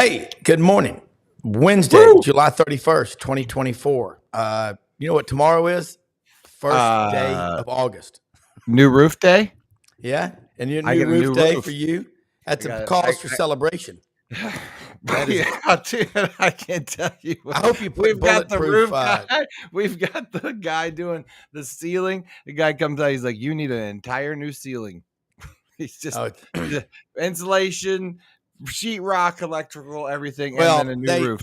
Hey, good morning. Wednesday, Woo! July 31st, 2024. You know what tomorrow is? First day of August. New roof day. Yeah? And your I new get a roof new day roof. for you? That's I a got cause for celebration. That is yeah, dude, I can't tell you. I hope you put We've got the bulletproof. roof guy. We've got the guy doing the ceiling. The guy comes out. He's like, "You need an entire new ceiling." He's just insulation, sheetrock, electrical, everything, and then a new roof.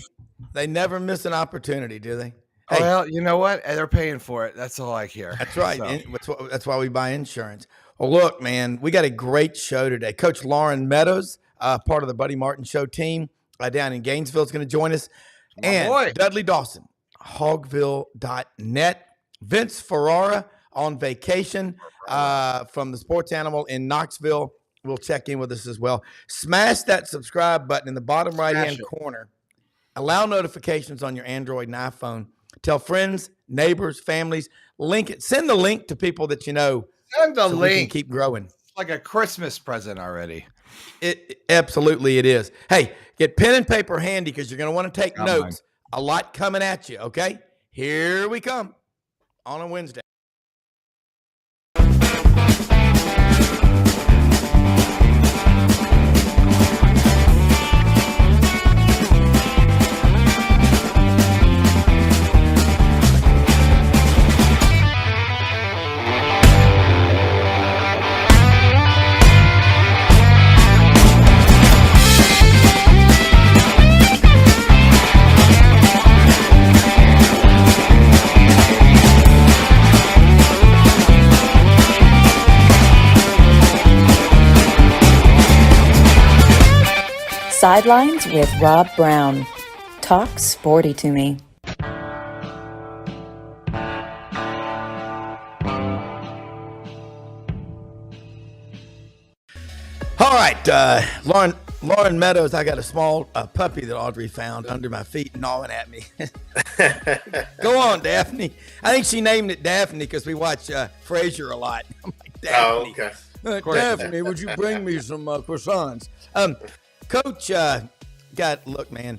They never miss an opportunity, do they? Hey, well, you know what? They're paying for it. That's all I care. That's right. So. That's why we buy insurance. Well, look, man, we got a great show today. Coach Lauren Meadows, part of the Buddy Martin Show team down in Gainesville, is going to join us. My boy. Dudley Dawson, hogville.net. Vince Ferrara on vacation from the Sports Animal in Knoxville will check in with us as well. Smash that subscribe button in the bottom right-hand corner. Allow notifications on your Android and iPhone. Tell friends, neighbors, families. Link it. Send the link to people that you know. Send the link. We can keep growing. It's like a Christmas present already. It absolutely it is. Hey, get pen and paper handy because you're going to want to take notes. A lot coming at you, okay? Here we come on a Wednesday. Sidelines with Rob Browne. Talk sporty to me. All right, Lauren Meadows, I got a small puppy that Audrey found under my feet gnawing at me. Go on, Daphne. I think she named it Daphne because we watch Frasier a lot. I'm like, Daphne. Oh, okay. Daphne, would you bring me some croissants? Coach, look, man.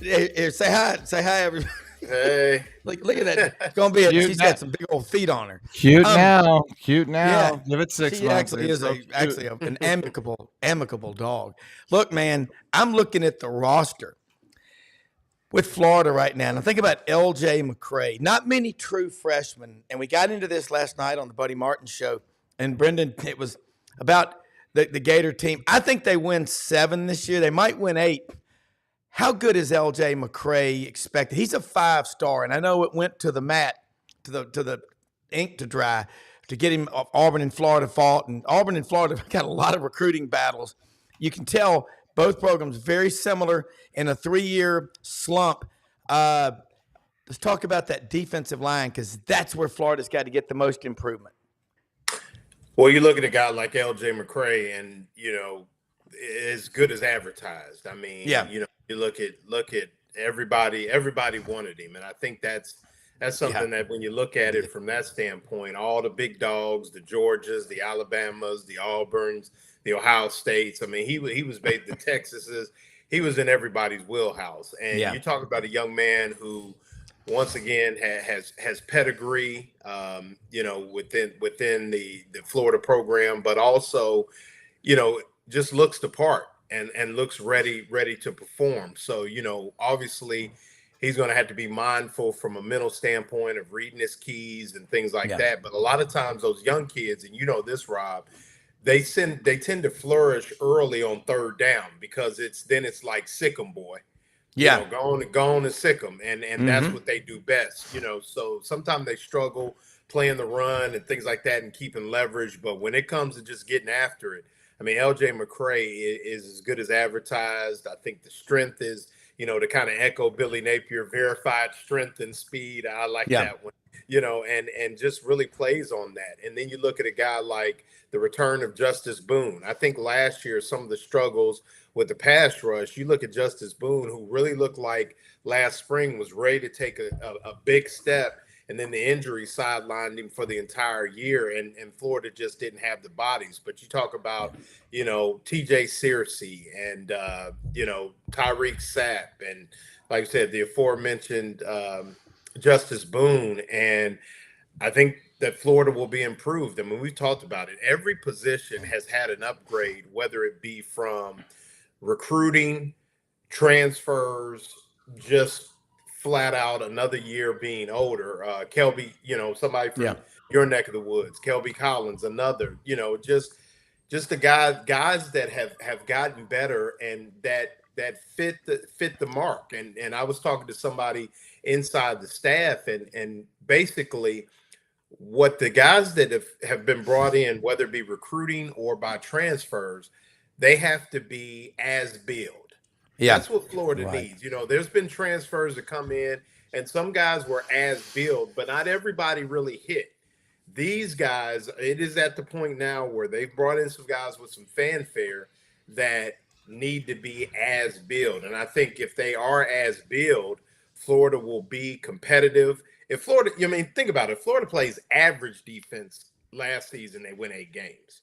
Here, say hi, everybody. Hey. Look at that. It's gonna be. She's got some big old feet on her. Cute now. Yeah. Give it 6 she months. Actually is an amicable dog. Look, man, I'm looking at the roster with Florida right now, and I think about L.J. McCray. Not many true freshmen, and we got into this last night on the Buddy Martin Show. And Brenden, it was about the Gator team. I think they win 7 this year. They might win 8. How good is L.J. McCray expected? He's a 5-star, and I know it went to the mat, to the ink to dry, to get him off Auburn and Florida fought. And Auburn and Florida got a lot of recruiting battles. You can tell both programs very similar in a 3-year slump. Let's talk about that defensive line because that's where Florida's got to get the most improvement. Well, you look at a guy like L.J. McCray, and as good as advertised. I mean, you look at everybody wanted him, and I think that's something that when you look at it from that standpoint, all the big dogs, the Georgias, the Alabamas, the Auburns, the Ohio States. I mean, he was the Texases. He was in everybody's wheelhouse, and you talk about a young man who, once again, has pedigree, within the Florida program, but also, just looks the part and looks ready to perform. So, obviously he's going to have to be mindful from a mental standpoint of reading his keys and things like that. But a lot of times those young kids, and this, Rob, they tend to flourish early on 3rd down because it's like sick 'em, boy. Go on and sick them, and that's what they do best. So sometimes they struggle playing the run and things like that and keeping leverage. But when it comes to just getting after it, I mean, L.J. McCray is as good as advertised. I think the strength is, to kind of echo Billy Napier, verified strength and speed. I like that one, and just really plays on that. And then you look at a guy like the return of Justice Boone. I think last year, some of the struggles with the pass rush, you look at Justice Boone, who really looked like last spring was ready to take a big step and then the injury sidelined him for the entire year, and Florida just didn't have the bodies. But you talk about, TJ Searcy and Tyreek Sapp, and like I said, the aforementioned Justice Boone, and I think that Florida will be improved. I mean, we've talked about it. Every position has had an upgrade, whether it be from recruiting, transfers, just flat out another year being older. Kelby, somebody from your neck of the woods, Kelby Collins, another, just the guys that have gotten better and that fit the mark. And I was talking to somebody inside the staff, and basically what the guys that have been brought in, whether it be recruiting or by transfers, they have to be as build. Yeah. That's what Florida needs. There's been transfers that come in, and some guys were as build, but not everybody really hit. These guys, it is at the point now where they've brought in some guys with some fanfare that need to be as build. And I think if they are as build, Florida will be competitive. If Florida, think about it. Florida plays average defense last season, they win 8 games.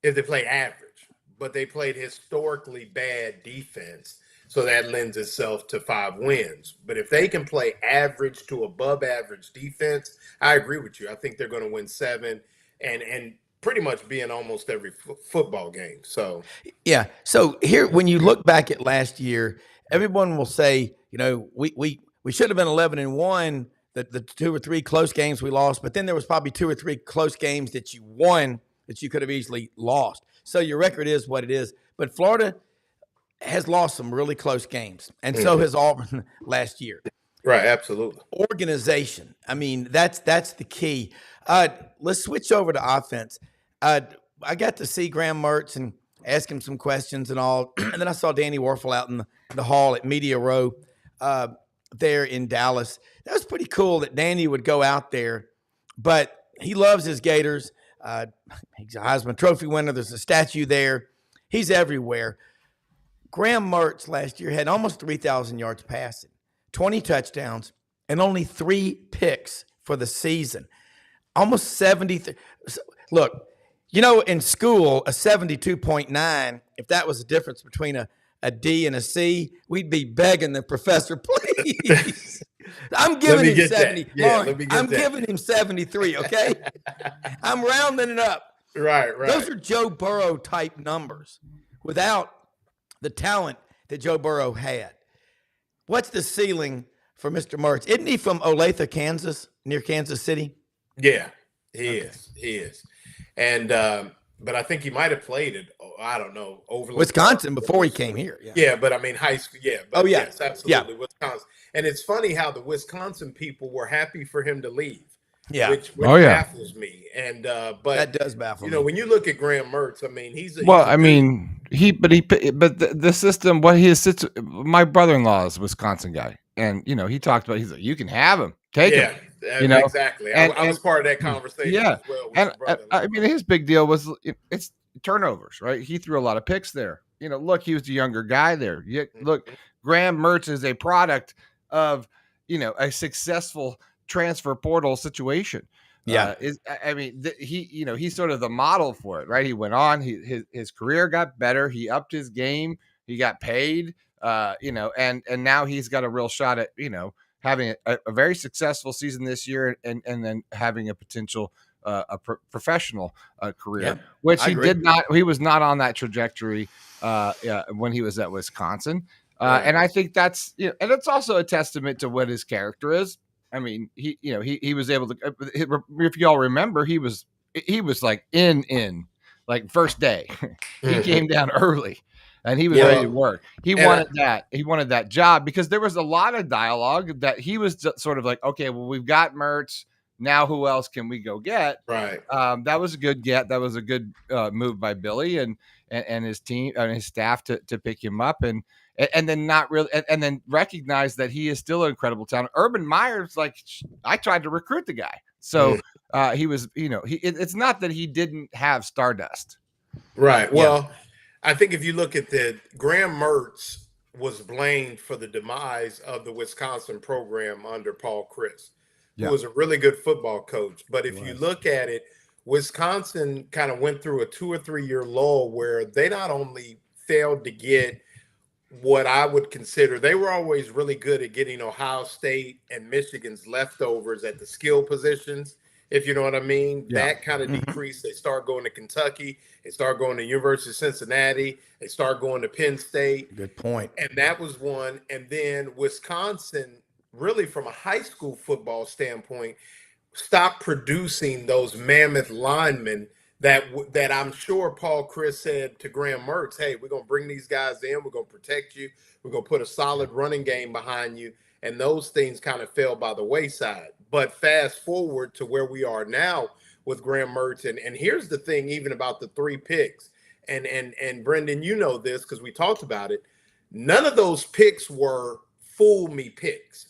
If they play average, but they played historically bad defense, so that lends itself to 5 wins. But if they can play average to above average defense, I agree with you. I think they're going to win 7 and pretty much be in almost every football game. So yeah. So here, when you look back at last year, everyone will say, we should have been 11-1. The 2 or 3 close games we lost, but then there was probably 2 or 3 close games that you won that you could have easily lost. So your record is what it is. But Florida has lost some really close games, and so has Auburn last year. Right, absolutely. Organization. I mean, that's the key. Let's switch over to offense. I got to see Graham Mertz and ask him some questions and all, and then I saw Danny Warfel out in the hall at Media Row there in Dallas. That was pretty cool that Danny would go out there, but he loves his Gators. He's a Heisman Trophy winner. There's a statue there. He's everywhere. Graham Mertz last year had almost 3,000 yards passing, 20 touchdowns, and only 3 picks for the season. Almost 70. Look, in school, a 72.9, if that was the difference between a D and a C, we'd be begging the professor, please. I'm giving him 70. Lauren, I'm giving him 73, okay? I'm rounding it up. Right. Those are Joe Burrow type numbers without the talent that Joe Burrow had. What's the ceiling for Mr. Mertz? Isn't he from Olathe, Kansas, near Kansas City? Yeah, he is. And but I think he might have played it. I don't know, over Wisconsin before he came here. Yeah, but I mean high school. Yeah. But yes, absolutely. Yeah. Wisconsin. And it's funny how the Wisconsin people were happy for him to leave. Yeah. Which baffles me. And but that does baffle me. When you look at Graham Mertz, I mean, the system. My brother-in-law is a Wisconsin guy, and he talked about. He's like, you can have him, take him. Exactly. I was part of that conversation. Yeah, as well and I mean, his big deal was it's turnovers, right? He threw a lot of picks there. Look, he was the younger guy there. Look, Graham Mertz is a product of a successful transfer portal situation. Yeah, he's sort of the model for it, right? He went on, his career got better, he upped his game, he got paid, and now he's got a real shot at having a very successful season this year, and then having a potential professional career, which he did not. He was not on that trajectory when he was at Wisconsin, and I think that's and it's also a testament to what his character is. I mean, he was able to. If y'all remember, he was like in like first day. He came down early, and he was ready to work. He wanted that job because there was a lot of dialogue that he was just sort of like, okay, well, we've got Mertz. Now, who else can we go get? Right. That was a good get. That was a good move by Billy and his team and his staff to pick him up and then not really and then recognize that he is still an incredible talent. Urban Meyer's like, I tried to recruit the guy, so he was. It's not that he didn't have stardust. Right. Well, I think if you look at Graham Mertz was blamed for the demise of the Wisconsin program under Paul Chryst. who was a really good football coach. But if you look at it, Wisconsin kind of went through a 2 or 3 year lull where they not only failed to get what I would consider, they were always really good at getting Ohio State and Michigan's leftovers at the skill positions, if you know what I mean. Yeah. That kind of decreased. They start going to Kentucky, they start going to University of Cincinnati, they start going to Penn State. Good point. And that was one. And then Wisconsin, really from a high school football standpoint, stopped producing those mammoth linemen that I'm sure Paul Chris said to Graham Mertz, hey, we're going to bring these guys in. We're going to protect you. We're going to put a solid running game behind you. And those things kind of fell by the wayside. But fast forward to where we are now with Graham Mertz. And here's the thing, even about the 3 picks. And Brenden, you know this because we talked about it. None of those picks were fool me picks.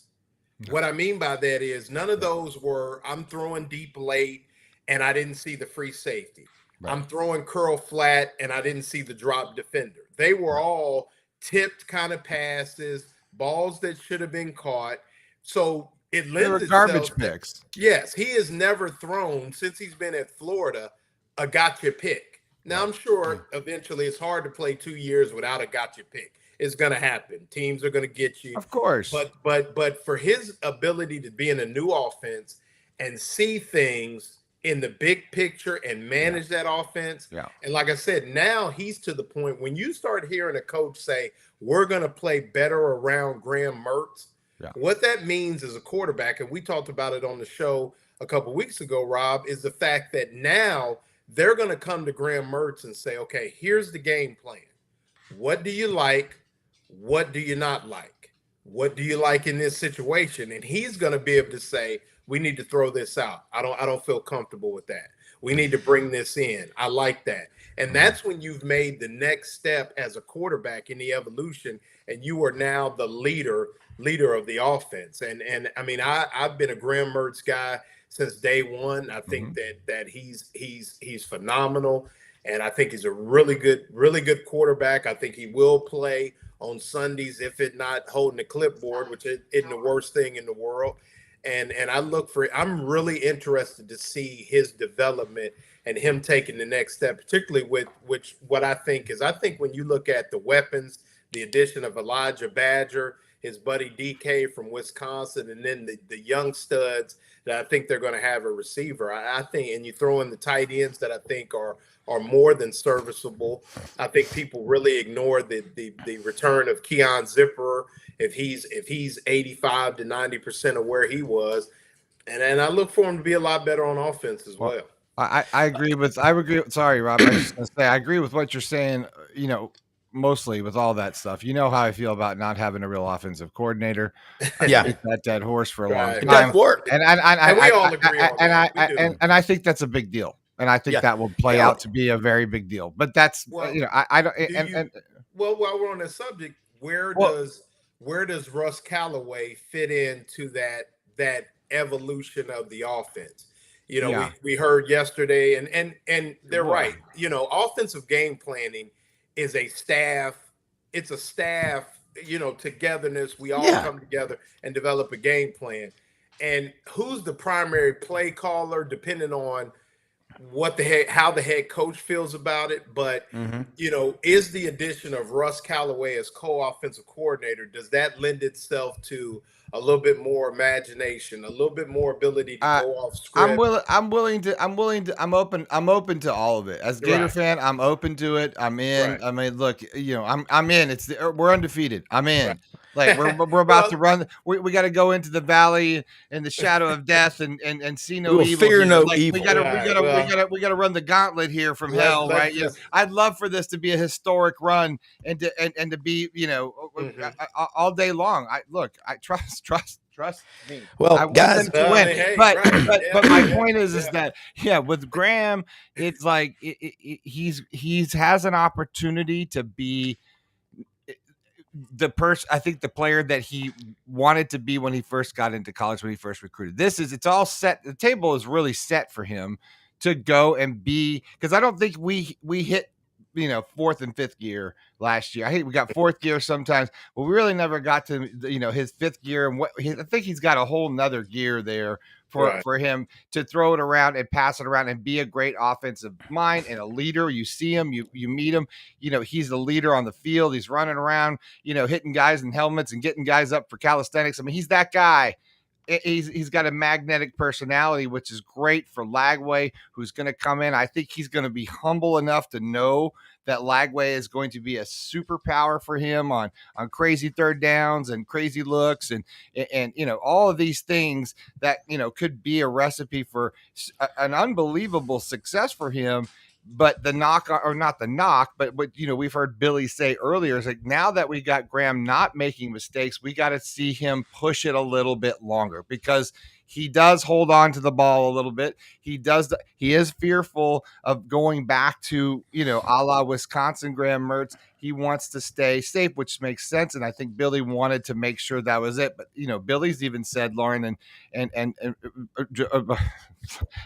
What I mean by that is none of those were I'm throwing deep late and I didn't see the free safety. Right. I'm throwing curl flat and I didn't see the drop defender. They were all tipped kind of passes, balls that should have been caught. So it lends itself. Garbage picks. Yes, he has never thrown since he's been at Florida a gotcha pick. Now I'm sure eventually it's hard to play 2 years without a gotcha pick. It's going to happen. Teams are going to get you. Of course. But for his ability to be in a new offense and see things in the big picture and manage that offense. Yeah. And like I said, now he's to the point when you start hearing a coach say, we're going to play better around Graham Mertz. Yeah. What that means as a quarterback, and we talked about it on the show a couple of weeks ago, Rob, is the fact that now they're going to come to Graham Mertz and say, okay, here's the game plan. What do you like? What do you not like? What do you like in this situation? And he's going to be able to say, we need to throw this out. I don't feel comfortable with that. We need to bring this in. I like that. And that's when you've made the next step as a quarterback in the evolution, and you are now the leader of the offense. And I mean, I've been a Graham Mertz guy since day one. I think that he's phenomenal, and I think he's a really good quarterback. I think he will play on Sundays, if it not holding the clipboard, which isn't the worst thing in the world. And I'm really interested to see his development and him taking the next step, particularly with what I think when you look at the weapons, the addition of Elijah Badger, his buddy DK from Wisconsin, and then the young studs that I think they're going to have a receiver. I think, and you throw in the tight ends that I think are more than serviceable. I think people really ignore the return of Keon Zipper if he's 85 to 90% of where he was, and I look for him to be a lot better on offense as well. I agree. Sorry, Rob. I was just gonna say I agree with what you're saying. You know, mostly with all that stuff. You know how I feel about not having a real offensive coordinator. Yeah, beat that dead horse for a long time. It doesn't work, and we all agree on that. And I think that's a big deal. And I think that will play out to be a very big deal. But that's I don't. Well, while we're on the subject, where does Russ Callaway fit into that evolution of the offense? You know, we heard yesterday, and they're right. You know, offensive game planning is a staff. It's a staff. You know, togetherness. We all come together and develop a game plan. And who's the primary play caller, depending on how the head coach feels about it. But you know, is the addition of Russ Callaway as co-offensive coordinator, does that lend itself to a little bit more imagination, a little bit more ability to go off script? I'm open to all of it. As a Gator fan, I'm open to it. I'm in. Right. I mean, look, you know, I'm in. We're undefeated. I'm in. Right. Like we're about to run. We got to go into the valley in the shadow of death and see no evil. Fear no evil. We got to run the gauntlet here from hell, right? You know, I'd love for this to be a historic run and to be, you know, all day long. I trust me. Well, guys, to win. But my point is that with Graham, it's like he has an opportunity to be I think the player that he wanted to be when he first got into college, when he first recruited. It's all set. The table is really set for him to go and be, because I don't think we hit fourth and fifth gear last year. I hate we got fourth gear sometimes, but we really never got to his fifth gear. And I think he's got a whole nother gear there for him to throw it around and pass it around and be a great offensive mind and a leader. You see him, you meet him, he's the leader on the field. He's running around, hitting guys in helmets and getting guys up for calisthenics. I mean, he's that guy. He's got a magnetic personality, which is great for Lagway, who's going to come in. I think he's going to be humble enough to know that Lagway is going to be a superpower for him on crazy third downs and crazy looks and all of these things that could be a recipe for an unbelievable success for him. But the knock, or not the knock, but what we've heard Billy say earlier is like, now that we got Graham not making mistakes, we got to see him push it a little bit longer, because he does hold on to the ball a little bit. He is fearful of going back to, a la Wisconsin Graham Mertz. He wants to stay safe, which makes sense. And I think Billy wanted to make sure that was it. But, Billy's even said, Lauren and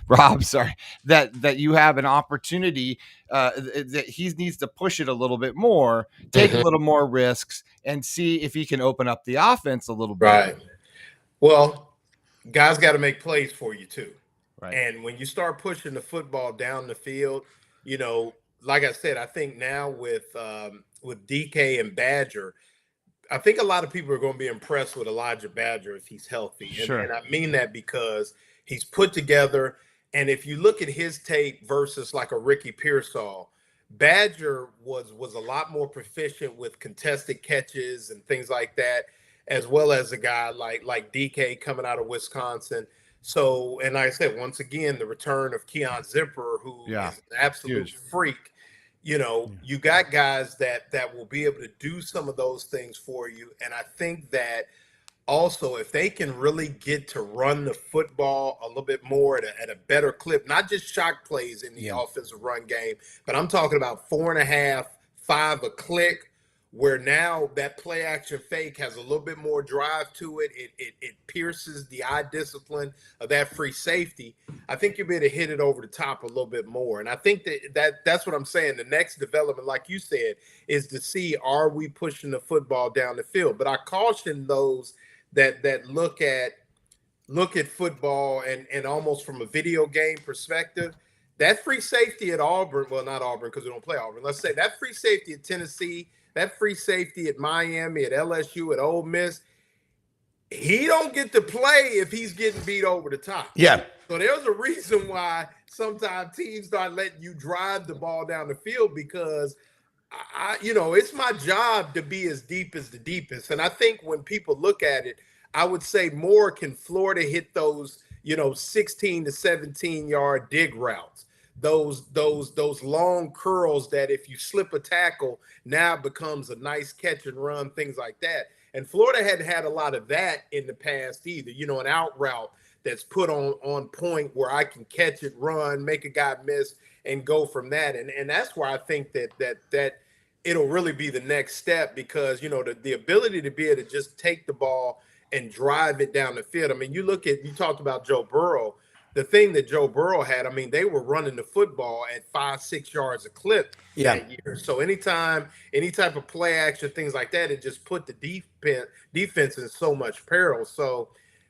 Rob, sorry, that you have an opportunity that he needs to push it a little bit more, take a little more risks, and see if he can open up the offense a little bit. Right. Well, guys got to make plays for you too. Right. And when you start pushing the football down the field, like I said, I think now with DK and Badger, I think a lot of people are going to be impressed with Elijah Badger if he's healthy. Sure. And I mean that because he's put together. And if you look at his tape versus like a Ricky Pearsall, Badger was a lot more proficient with contested catches and things like that, as well as a guy like DK coming out of Wisconsin. So, and like I said, once again, the return of Keon Zipper, who is an absolute freak. You got guys that will be able to do some of those things for you. And I think that also, if they can really get to run the football a little bit more at a better clip, not just shock plays in the offensive run game, but I'm talking about 4.5, 5 a click, where now that play action fake has a little bit more drive to it. It pierces the eye discipline of that free safety. I think you'll be able to hit it over the top a little bit more. And I think that's what I'm saying. The next development, like you said, is to see, are we pushing the football down the field? But I caution those that look at football and almost from a video game perspective. That free safety at Auburn, well, not Auburn because we don't play Auburn. Let's say that free safety at Tennessee, that free safety at Miami, at LSU, at Ole Miss, he don't get to play if he's getting beat over the top. Yeah. So there's a reason why sometimes teams start letting you drive the ball down the field, because it's my job to be as deep as the deepest. And I think when people look at it, I would say more can Florida hit those, 16 to 17 yard dig routes. Those long curls that if you slip a tackle, now becomes a nice catch and run, things like that. And Florida hadn't had a lot of that in the past either. An out route that's put on point where I can catch it, run, make a guy miss, and go from that. And that's why I think that it'll really be the next step, because, the ability to be able to just take the ball and drive it down the field. I mean, you talked about Joe Burrow. The thing that Joe Burrow had, I mean, they were running the football at 5-6 yards a clip that year. So any type of play action, things like that, it just put the defense in so much peril. So,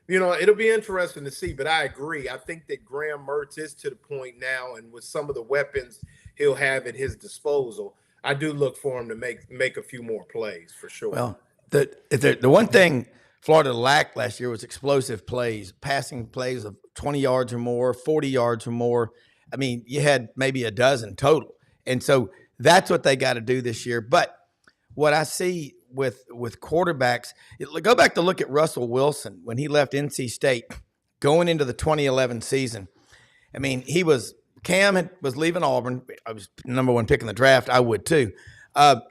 it'll be interesting to see. But I agree. I think that Graham Mertz is to the point now, and with some of the weapons he'll have at his disposal, I do look for him to make a few more plays for sure. Well, the one thing Florida lacked last year was explosive plays, passing plays of 20 yards or more, 40 yards or more. I mean, you had maybe a dozen total. And so that's what they got to do this year. But what I see with quarterbacks, go back to look at Russell Wilson when he left NC State going into the 2011 season. I mean, Cam was leaving Auburn. I was number 1 pick in the draft. I would too.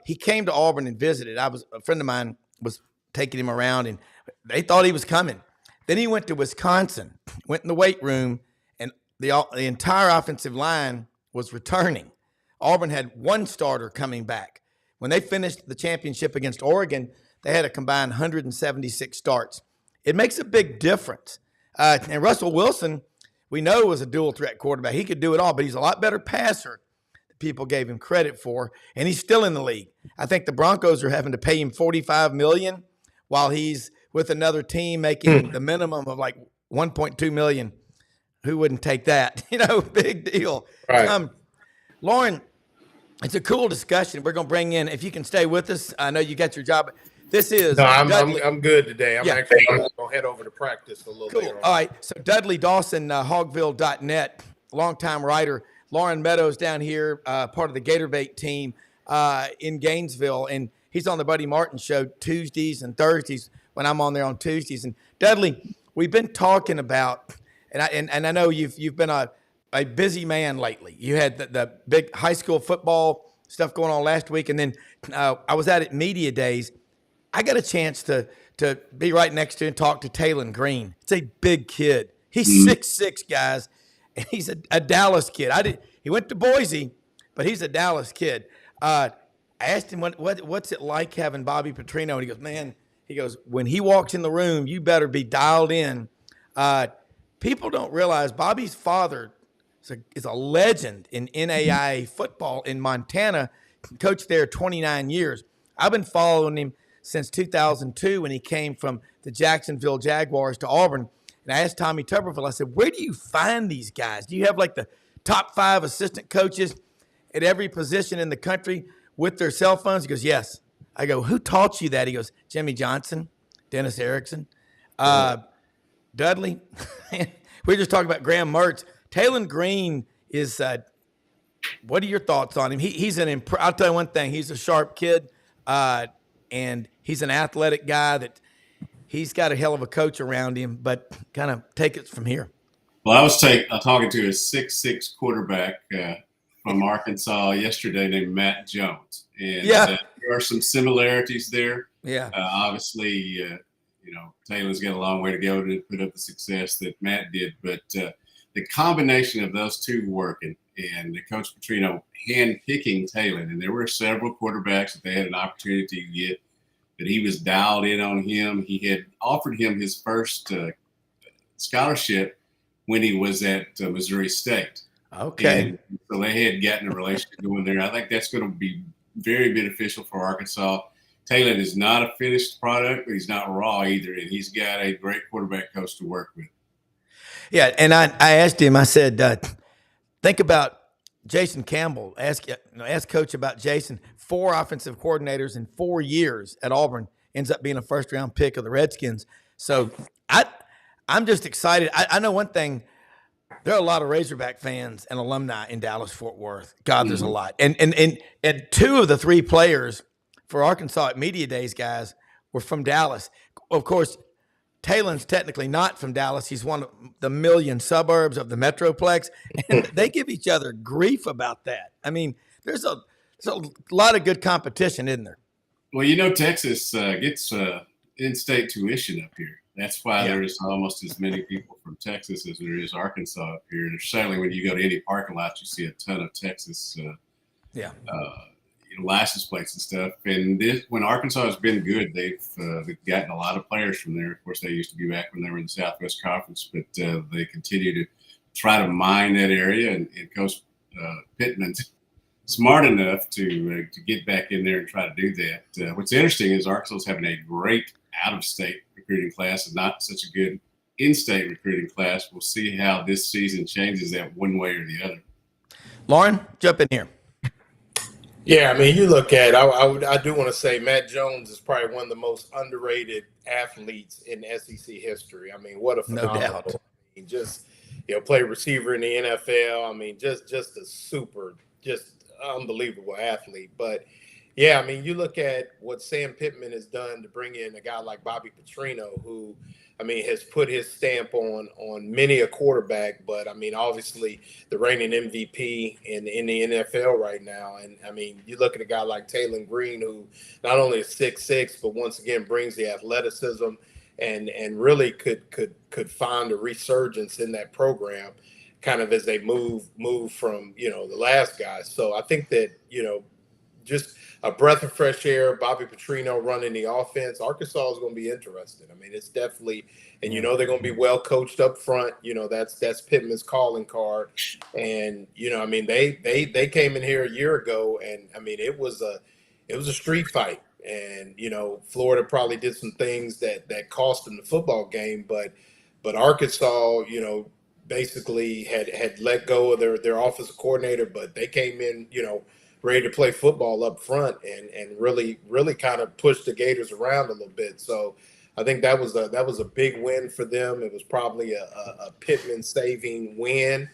He came to Auburn and visited. A friend of mine was taking him around, and they thought he was coming. Then he went to Wisconsin, went in the weight room, and the entire offensive line was returning. Auburn had 1 starter coming back. When they finished the championship against Oregon, they had a combined 176 starts. It makes a big difference. And Russell Wilson, we know, was a dual threat quarterback. He could do it all, but he's a lot better passer. people gave him credit for, and he's still in the league. I think the Broncos are having to pay him $45 million while he's with another team making the minimum of like $1.2 million. Who wouldn't take that? Big deal. Right. Lauren, it's a cool discussion. We're going to bring in, if you can stay with us, I know you got your job. This is No, I'm good today. I'm actually going to head over to practice a little later on. All right. So Dudley Dawson, Hogville.net, longtime writer. Lauren Meadows down here, part of the Gatorbait team in Gainesville. And he's on the Buddy Martin show Tuesdays and Thursdays when I'm on there on Tuesdays. And Dudley, we've been talking about, and I know you've been a busy man lately. You had the big high school football stuff going on last week. And then I was out at Media Days. I got a chance to be right next to and talk to Talon Green. It's a big kid. He's 6'6", guys, and he's a Dallas kid. He went to Boise, but he's a Dallas kid. I asked him what's it like having Bobby Petrino, and he goes, man, when he walks in the room, you better be dialed in. People don't realize Bobby's father is a legend in NAIA football in Montana, coached there 29 years. I've been following him since 2002 when he came from the Jacksonville Jaguars to Auburn. And I asked Tommy Tuberville, I said, where do you find these guys? Do you have like the top 5 assistant coaches at every position in the country with their cell phones? He goes, yes. I go, who taught you that? He goes, Jimmy Johnson, Dennis Erickson, Dudley. We were just talking about Graham Mertz. Talon Green is, what are your thoughts on him? He's I'll tell you one thing. He's a sharp kid. And he's an athletic guy that he's got a hell of a coach around him, but kind of take it from here. Well, I was talking to a 6'6" quarterback from Arkansas yesterday named Matt Jones. And there are some similarities there. Yeah. Obviously, Taylor's got a long way to go to put up the success that Matt did, but the combination of those two working and Coach Petrino hand-picking Taylor, and there were several quarterbacks that they had an opportunity to get, that he was dialed in on him. He had offered him his first scholarship when he was at Missouri State. Okay. And so they had gotten a relationship going there. I think that's going to be very beneficial for Arkansas. Taylor is not a finished product, but he's not raw either, and he's got a great quarterback coach to work with. Yeah, and I asked him, I said, think about Jason Campbell. Ask Coach about Jason. 4 offensive coordinators in 4 years at Auburn, ends up being a first-round pick of the Redskins. So I'm just excited. I know one thing. There are a lot of Razorback fans and alumni in Dallas-Fort Worth. God, there's a lot. And 2 of the 3 players for Arkansas at Media Days, guys, were from Dallas. Of course, Talon's technically not from Dallas. He's one of the million suburbs of the Metroplex, and they give each other grief about that. I mean, there's a lot of good competition, isn't there? Well, Texas gets in-state tuition up here. That's why there's almost as many people from Texas as there is Arkansas up here. And certainly when you go to any parking lot, you see a ton of Texas license plates and stuff. And when Arkansas has been good, they've gotten a lot of players from there. Of course, they used to be back when they were in the Southwest Conference, but they continue to try to mine that area. And Coach Pittman's smart enough to get back in there and try to do that. What's interesting is Arkansas is having a great out-of-state recruiting class and not such a good in-state recruiting class. We'll see how this season changes that one way or the other. Lauren, jump in here. Yeah, I mean, you look at, I do want to say Matt Jones is probably one of the most underrated athletes in SEC history. I mean, what a phenomenal, no doubt. I mean, just, play receiver in the NFL. I mean, just a super, just unbelievable athlete. But yeah, I mean, you look at what Sam Pittman has done to bring in a guy like Bobby Petrino, who, I mean, has put his stamp on many a quarterback, but I mean, obviously the reigning MVP in the NFL right now. And I mean, you look at a guy like Talon Green, who not only is 6'6", but once again brings the athleticism and really could find a resurgence in that program, kind of as they move from the last guy. So I think that just a breath of fresh air. Bobby Petrino running the offense. Arkansas is going to be interested. I mean, it's definitely, and they're going to be well coached up front. That's Pittman's calling card. And I mean, they came in here a year ago, and I mean, it was a street fight. And Florida probably did some things that cost them the football game, but Arkansas, basically had let go of their offensive coordinator, but they came in, ready to play football up front and really kind of pushed the Gators around a little bit. So I think that was a big win for them. It was probably a Pittman saving win,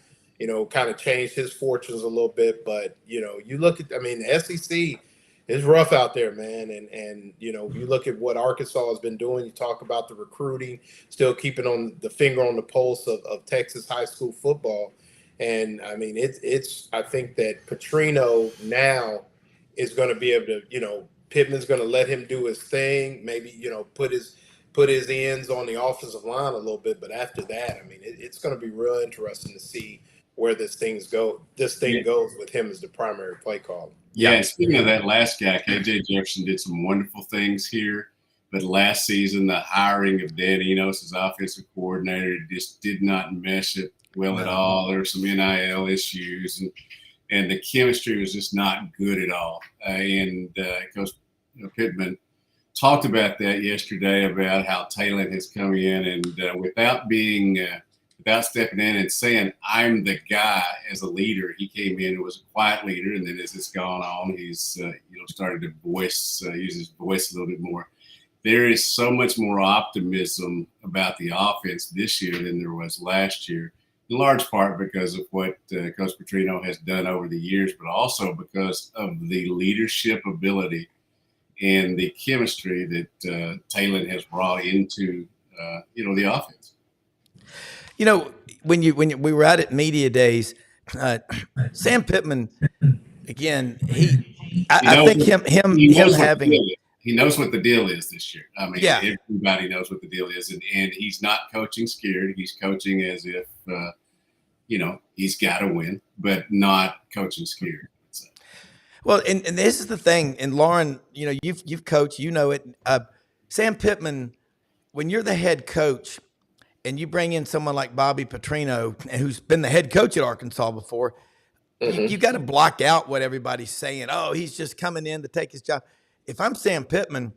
kind of changed his fortunes a little bit. But you look at, I mean, the SEC is rough out there, man. And you look at what Arkansas has been doing. You talk about the recruiting, still keeping on the finger on the pulse of Texas high school football. And I mean, I think that Petrino now is going to be able to, Pittman's going to let him do his thing, maybe, put his ends on the offensive line a little bit. But after that, I mean, it's going to be real interesting to see where this thing goes with him as the primary play caller. Yeah, and speaking of that last guy, KJ Jefferson did some wonderful things here. But last season, the hiring of Dan Enos as offensive coordinator just did not mesh it well at all. There were some NIL issues, and the chemistry was just not good at all. Coach Pittman talked about that yesterday, about how Talon has come in and without stepping in and saying, I'm the guy as a leader. He came in and was a quiet leader, and then as it's gone on, he's started to use his voice a little bit more. There is so much more optimism about the offense this year than there was last year, in large part because of what Coach Petrino has done over the years, but also because of the leadership ability and the chemistry that Talon has brought into the offense. When we were out at media days, Sam Pittman, again, I think he knows what the deal is this year. I mean, yeah. Everybody knows what the deal is, and he's not coaching scared. He's coaching as if he's got to win, but not coaching scared. So. Well, and this is the thing, and Lauren, you've coached, it. Sam Pittman, when you're the head coach, and you bring in someone like Bobby Petrino, who's been the head coach at Arkansas before, you got to block out what everybody's saying. Oh, he's just coming in to take his job. If I'm Sam Pittman,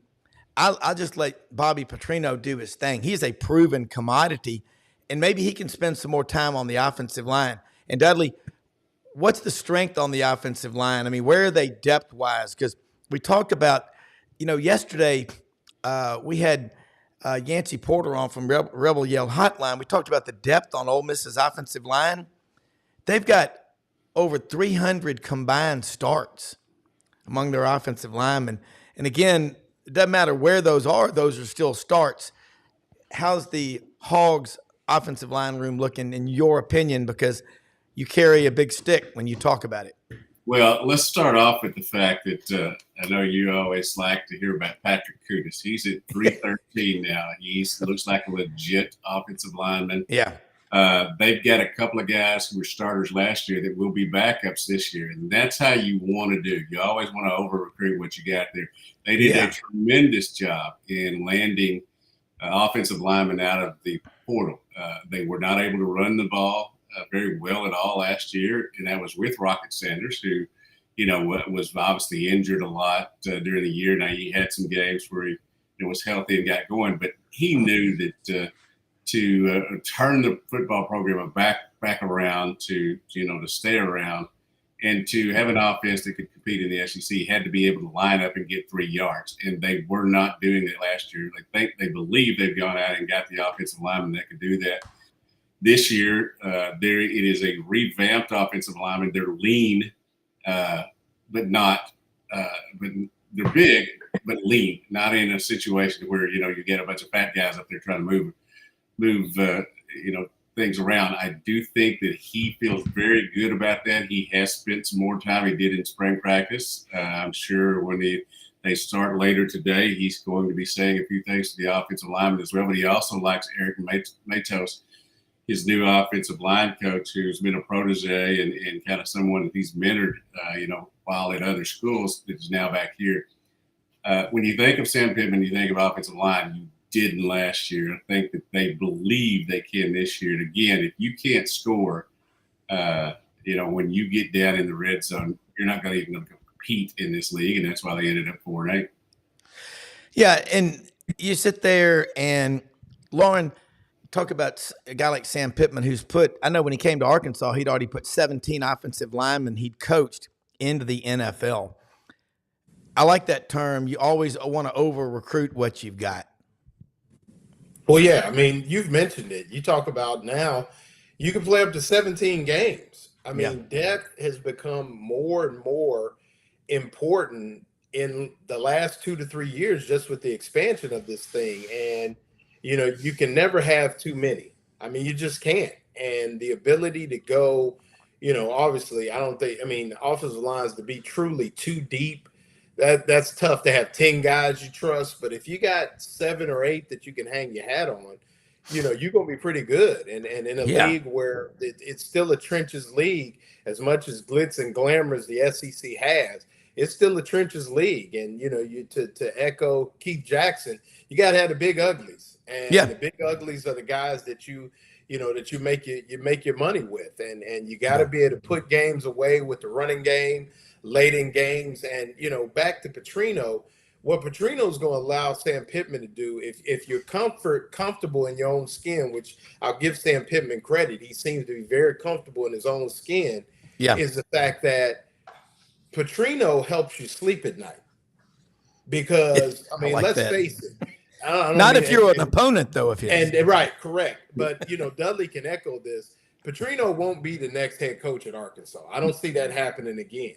I'll just let Bobby Petrino do his thing. He's a proven commodity, and maybe he can spend some more time on the offensive line. And Dudley, what's the strength on the offensive line? I mean, where are they depth-wise? Because we talked about, yesterday we had Yancey Porter on from Rebel Yell Hotline. We talked about the depth on Ole Miss's offensive line. They've got over 300 combined starts among their offensive linemen. And again, it doesn't matter where those are still starts. How's the Hogs offensive line room looking in your opinion? Because you carry a big stick when you talk about it. Well, let's start off with the fact that I know you always like to hear about Patrick Kudas. He's at 313 now. He looks like a legit offensive lineman. Yeah. They've got a couple of guys who were starters last year that will be backups this year, and that's how you want to do. You always want to over-recruit what you got there. They did a tremendous job in landing offensive linemen out of the portal. They were not able to run the ball very well at all last year, and that was with Rocket Sanders, who, was obviously injured a lot during the year. Now, he had some games where he was healthy and got going, but he knew that to turn the football program back around to stay around and to have an offense that could compete in the SEC, had to be able to line up and get 3 yards, and they were not doing that last year. They believe they've gone out and got the offensive lineman that could do that. This year, it is a revamped offensive lineman. They're lean, but they're big, but lean. Not in a situation where you get a bunch of fat guys up there trying to move things around. I do think that he feels very good about that. He has spent some more time. He did in spring practice. I'm sure when they start later today, he's going to be saying a few things to the offensive lineman as well. But he also likes Eric Matos. his new offensive line coach, who's been a protege and kind of someone that he's mentored, while at other schools, is now back here. When you think of Sam Pittman, you think of offensive line. You didn't last year. I think that they believe they can this year. And again, if you can't score, when you get down in the red zone, you're not going to even compete in this league, and that's why they ended up 4-8. Yeah, and you sit there and Lauren, talk about a guy like Sam Pittman, who's I know when he came to Arkansas, he'd already put 17 offensive linemen he'd coached into the NFL. I like that term. You always want to over-recruit what you've got. Well, yeah, I mean, you've mentioned it. You talk about now you can play up to 17 games. I mean, depth has become more and more important in the last 2 to 3 years, just with the expansion of this thing. And, you can never have too many. I mean, you just can't. And the ability to go, obviously, offensive lines to be truly too deep, that's tough to have 10 guys you trust. But if you got 7 or 8 that you can hang your hat on, you're going to be pretty good. And in a league where it's still a trenches league, as much as glitz and glamour as the SEC has, it's still a trenches league. And, to echo Keith Jackson, you got to have the big uglies. And the big uglies are the guys that you make your money with. And you got to be able to put games away with the running game late in games. And, back to Petrino, what Petrino's going to allow Sam Pittman to do, if you're comfortable in your own skin, which I'll give Sam Pittman credit, he seems to be very comfortable in his own skin, is the fact that Petrino helps you sleep at night. Because, let's face it. Not if you're an opponent, though. Right, correct. But, Dudley can echo this. Petrino won't be the next head coach at Arkansas. I don't see that happening again.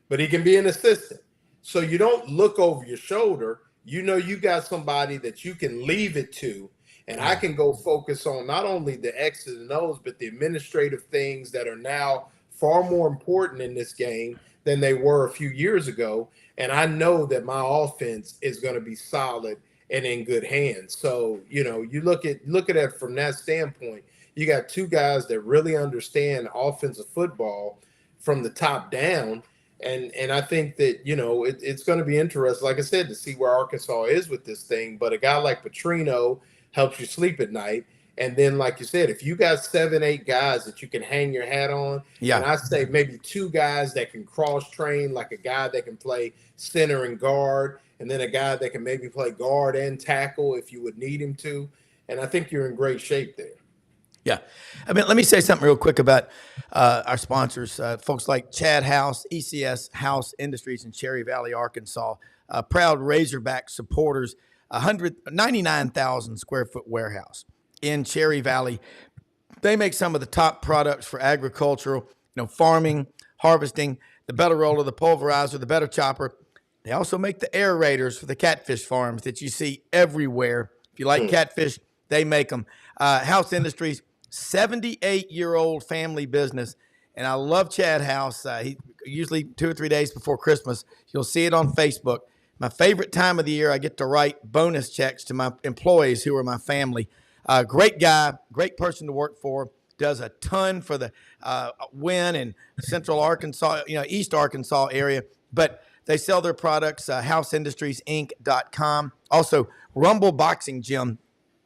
But he can be an assistant. So you don't look over your shoulder. You got somebody that you can leave it to. And I can go focus on not only the X's and O's, but the administrative things that are now far more important in this game than they were a few years ago. And I know that my offense is going to be solid and in good hands. So, you look at it from that standpoint. You got 2 guys that really understand offensive football from the top down. And I think that, it's going to be interesting, like I said, to see where Arkansas is with this thing. But a guy like Petrino helps you sleep at night. And then, like you said, if you got 7, 8 guys that you can hang your hat on, and I say maybe 2 guys that can cross-train, like a guy that can play center and guard, and then a guy that can maybe play guard and tackle if you would need him to. And I think you're in great shape there. Yeah. Let me say something real quick about our sponsors, folks like Chad House, ECS House Industries in Cherry Valley, Arkansas, proud Razorback supporters, 99,000 square foot warehouse in Cherry Valley. They make some of the top products for agricultural, farming, harvesting, the better roller, the pulverizer, the better chopper. They also make the aerators for the catfish farms that you see everywhere. If you like catfish, they make them. House Industries, 78-year-old family business. And I love Chad House. He usually 2 or 3 days before Christmas. You'll see it on Facebook. My favorite time of the year, I get to write bonus checks to my employees who are my family. Great guy, great person to work for. Does a ton for the Wynn and Central Arkansas, East Arkansas area. But they sell their products, houseindustriesinc.com. Also, Rumble Boxing Gym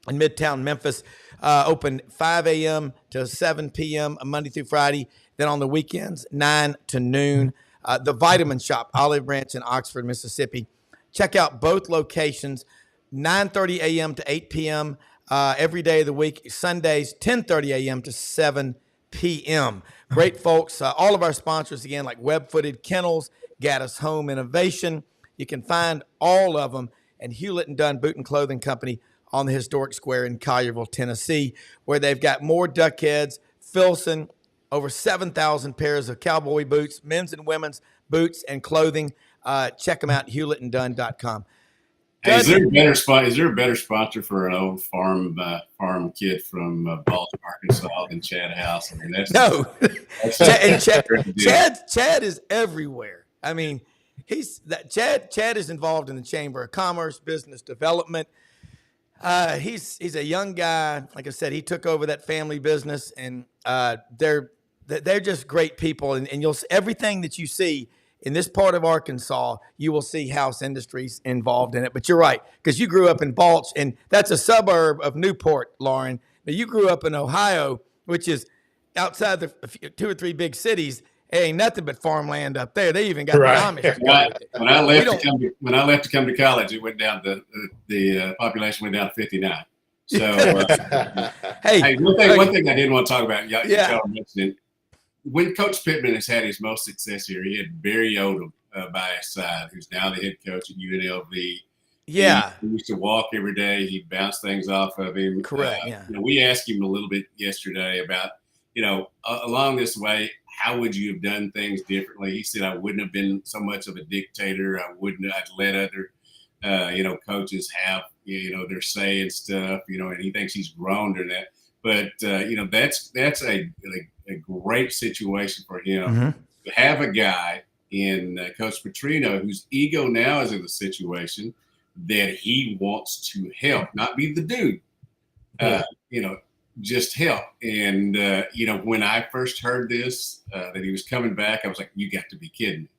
in Midtown Memphis, open 5 a.m. to 7 p.m. Monday through Friday. Then on the weekends, 9 to noon. The Vitamin Shop, Olive Branch in Oxford, Mississippi. Check out both locations, 9:30 a.m. to 8 p.m. Every day of the week. Sundays, 10:30 a.m. to 7 p.m. Great folks. All of our sponsors, again, like Web Footed Kennels, Gaddis Home Innovation. You can find all of them at Hewlett & Dunn Boot and Clothing Company on the historic square in Collierville, Tennessee, where they've got more duck heads, Filson, over 7,000 pairs of cowboy boots, men's and women's boots and clothing. Check them out, hewlettandunn.com. Hey, is there a better sponsor for an old farm kid from Baltimore, Arkansas than Chad House? Chad is everywhere. Chad is involved in the Chamber of Commerce, business development. He's a young guy. Like I said, he took over that family business, and they're just great people. And you'll everything that you see in this part of Arkansas, you will see House Industries involved in it. But you're right, because you grew up in Balch, and that's a suburb of Newport, Lauren. Now, you grew up in Ohio, which is outside the 2 or 3 big cities. It ain't nothing but farmland up there. They even got the Amish. When I left to come to college, it went down to the population went down to 59. So, hey, one thing I did want to talk about, y'all mentioned it. When Coach Pittman has had his most success here, he had Barry Odom by his side, who's now the head coach at UNLV. Yeah. He used to walk every day. He'd bounce things off of him. Correct. We asked him a little bit yesterday about, along this way, how would you have done things differently? He said, I wouldn't have been so much of a dictator. I'd let other, coaches have, their say and stuff, and he thinks he's grown during that. But, that's a great situation for him to have a guy in Coach Petrino whose ego now is in the situation that he wants to help, not be the dude, just help. And, when I first heard this, that he was coming back, I was like, you got to be kidding me.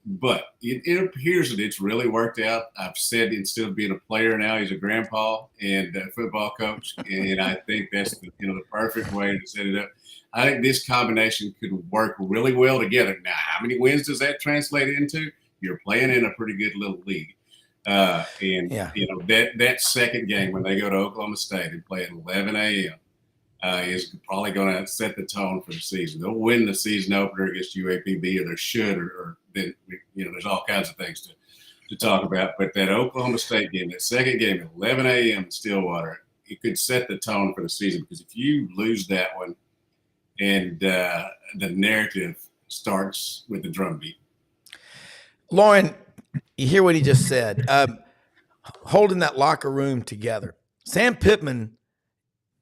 But it appears that it's really worked out. I've said instead of being a player now, he's a grandpa and a football coach. And I think that's the perfect way to set it up. I think this combination could work really well together. Now, how many wins does that translate into? You're playing in a pretty good little league. That second game when they go to Oklahoma State and play at 11 a.m. Is probably going to set the tone for the season. They'll win the season opener against UAPB, or they should, or then there's all kinds of things to talk about. But that Oklahoma State game, that second game at 11 a.m. in Stillwater, it could set the tone for the season, because if you lose that one, and the narrative starts with the drum beat. Lauren, you hear what he just said. Holding that locker room together. Sam Pittman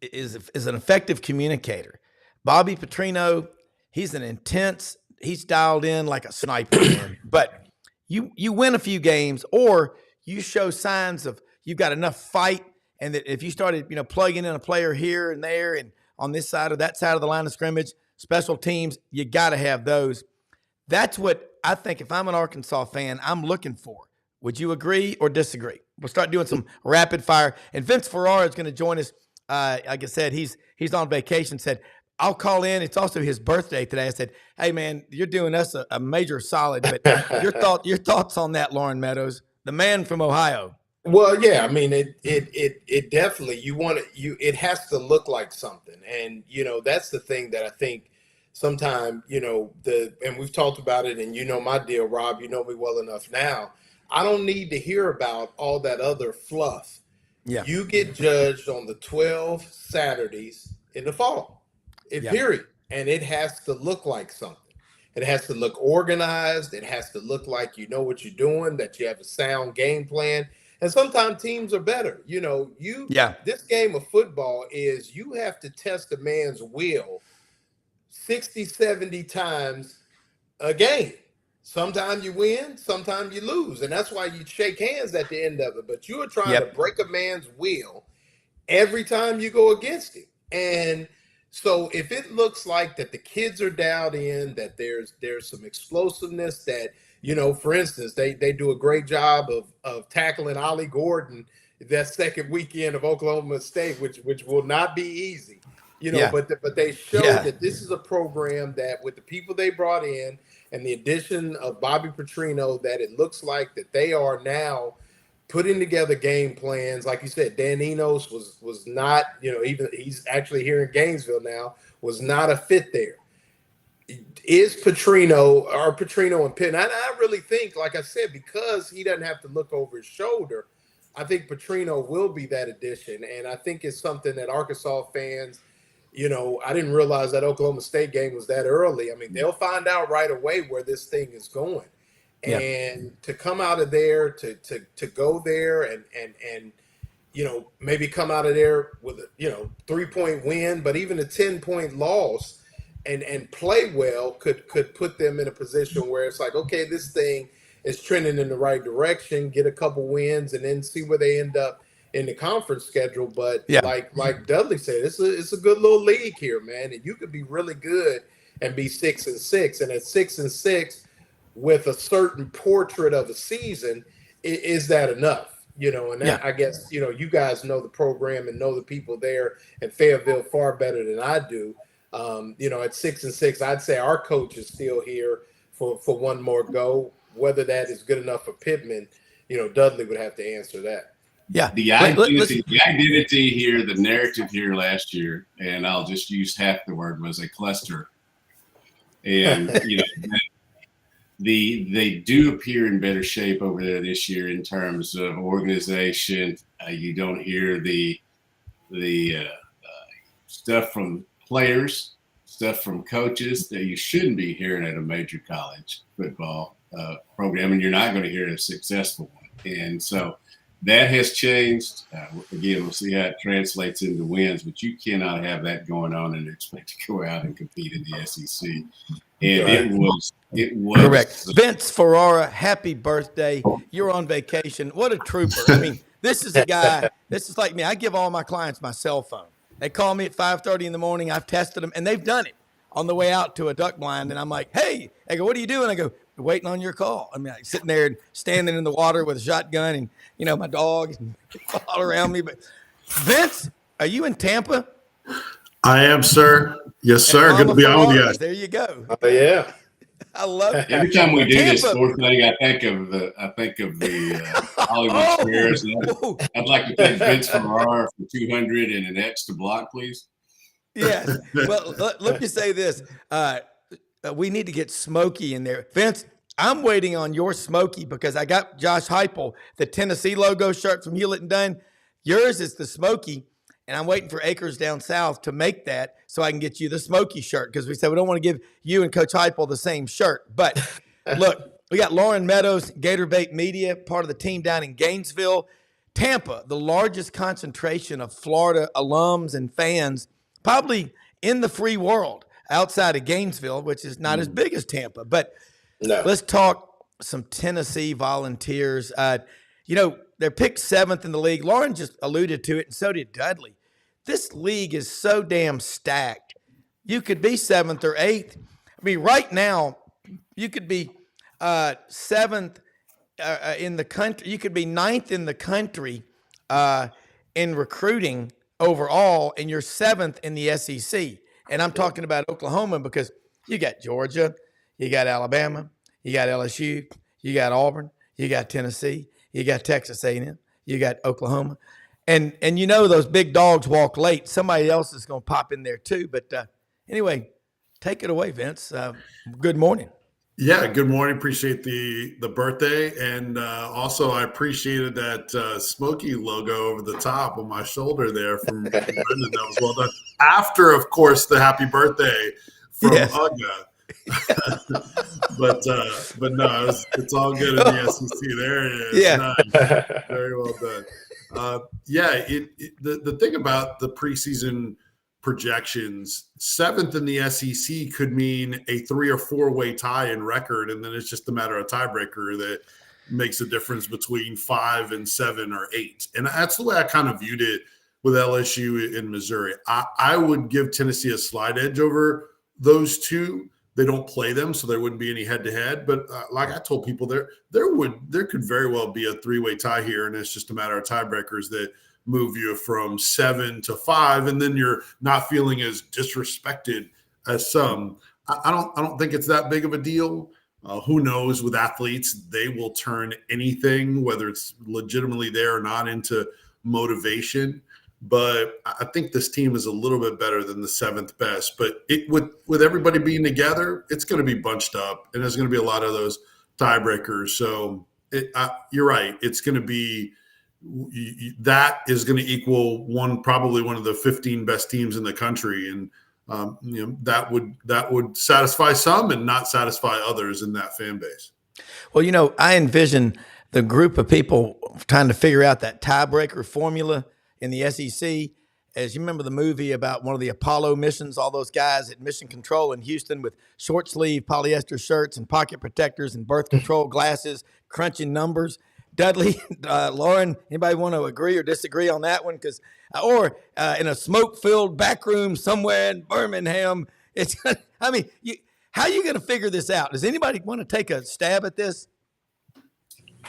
is an effective communicator. Bobby Petrino, he's dialed in like a sniper, man. But you win a few games, or you show signs of you've got enough fight, and that if you started, plugging in a player here and there and on this side or that side of the line of scrimmage, special teams, you got to have those. That's what I think, if I'm an Arkansas fan, I'm looking for. Would you agree or disagree? We'll start doing some rapid fire. And Vince Ferrara is going to join us. Like I said, he's on vacation. Said, I'll call in. It's also his birthday today. I said, hey, man, you're doing us a major solid. But your thoughts on that, Lauren Meadows, the man from Ohio. Well, yeah, I mean, it definitely, it has to look like something. And, that's the thing that I think sometimes, and we've talked about it, and my deal, Rob, you know me well enough now. I don't need to hear about all that other fluff. Yeah. You get judged on the 12 Saturdays in the fall, period. And it has to look like something. It has to look organized. It has to look like you know what you're doing, that you have a sound game plan. And sometimes teams are better. This game of football is you have to test a man's will 60, 70 times a game. Sometimes you win, sometimes you lose. And that's why you shake hands at the end of it. But you are trying to break a man's will every time you go against him. And so if it looks like that the kids are dialed in, that there's some explosiveness, that, for instance, they do a great job of tackling Ollie Gordon that second weekend of Oklahoma State, which will not be easy, but they show that this is a program that with the people they brought in and the addition of Bobby Petrino, that it looks like that they are now putting together game plans. Like you said, Dan Enos was not, even he's actually here in Gainesville now, was not a fit there. Is Petrino and Pitt? And I really think, like I said, because he doesn't have to look over his shoulder, I think Petrino will be that addition. And I think it's something that Arkansas fans, I didn't realize that Oklahoma State game was that early. I mean, they'll find out right away where this thing is going. Yeah. And to come out of there, to go there and maybe come out of there with a 3-point win, but even a 10-point loss and play well could put them in a position where it's like, okay, this thing is trending in the right direction, get a couple wins, and then see where they end up in the conference schedule. But like Dudley said, it's a good little league here, man. And you could be really good and be 6-6. And at 6-6 with a certain portrait of a season, is that enough? And that, I guess, you guys know the program and know the people there in Fayetteville far better than I do. At 6-6, I'd say our coach is still here for one more go. Whether that is good enough for Pittman, Dudley would have to answer that. Yeah. The identity here, the narrative here last year, and I'll just use half the word, was a cluster. And, they do appear in better shape over there this year in terms of organization. You don't hear the stuff from players, stuff from coaches that you shouldn't be hearing at a major college football program, and you're not going to hear a successful one. And so that has changed. Again, we'll see how it translates into wins, but you cannot have that going on and expect to go out and compete in the SEC. And it was correct. Vince Ferrara, happy birthday. You're on vacation. What a trooper. I mean, this is a guy, this is like me. I give all my clients my cell phone. They call me at 5:30 in the morning. I've tested them, and they've done it on the way out to a duck blind. And I'm like, hey, I go, what are you doing? I go, waiting on your call. I mean, sitting there and standing in the water with a shotgun and, my dog all around me. But Vince, are you in Tampa? I am, sir. Yes, sir. Good to be on with you guys. There you go. Oh, yeah. I love it. Every time we do this sports thing, I think of the Hollywood Squares. I'd like to thank Vince Ferrara for 200 and an X to block, please. Yes. Well, let me say this. We need to get Smokey in there. Vince, I'm waiting on your Smokey because I got Josh Heupel, the Tennessee logo shirt from Hewlett and Dunn. Yours is the Smokey, and I'm waiting for Acres Down South to make that so I can get you the Smokey shirt because we said we don't want to give you and Coach Heupel the same shirt. But look, we got Lauren Meadows, Gator Bait Media, part of the team down in Gainesville. Tampa, the largest concentration of Florida alums and fans probably in the free world outside of Gainesville, which is not as big as Tampa. But let's talk some Tennessee Volunteers. They're picked 7th in the league. Lauren just alluded to it, and so did Dudley. This league is so damn stacked. You could be 7th or 8th. I mean, right now, you could be 7th in the country. You could be 9th in the country in recruiting overall, and you're 7th in the SEC. And I'm talking about Oklahoma because you got Georgia, you got Alabama, you got LSU, you got Auburn, you got Tennessee, you got Texas A&M, you got Oklahoma. And those big dogs walk late. Somebody else is going to pop in there too. But anyway, take it away, Vince. Good morning. Yeah, good morning. Appreciate the birthday. And also I appreciated that Smokey logo over the top on my shoulder there from Brenden. That was well done. After, of course, the happy birthday from Uga. but no, it's all good in the SEC. There it is. Yeah. Nice. Very well done. The thing about the preseason projections, 7th in the SEC could mean a 3 or 4-way tie in record, and then it's just a matter of tiebreaker that makes a difference between 5 and 7 or 8. And that's the way I kind of viewed it with LSU in Missouri. I would give Tennessee a slight edge over those two. They don't play them, so there wouldn't be any head-to-head. But like I told people, there could very well be a 3-way tie here, and it's just a matter of tiebreakers that move you from 7 to 5, and then you're not feeling as disrespected as some. I don't think it's that big of a deal. Who knows? With athletes, they will turn anything, whether it's legitimately there or not, into motivation. But I think this team is a little bit better than the 7th best. But with everybody being together, it's going to be bunched up, and there's going to be a lot of those tiebreakers. So you're right. It's going to be that is going to equal probably one of the 15 best teams in the country, and that would satisfy some and not satisfy others in that fan base. Well, I envision the group of people trying to figure out that tiebreaker formula in the SEC. As you remember the movie about one of the Apollo missions, all those guys at Mission Control in Houston with short sleeve polyester shirts and pocket protectors and birth control glasses, crunching numbers. Dudley, Lauren, anybody want to agree or disagree on that one? Because or in a smoke-filled back room somewhere in Birmingham, it's. I mean, how are you going to figure this out? Does anybody want to take a stab at this?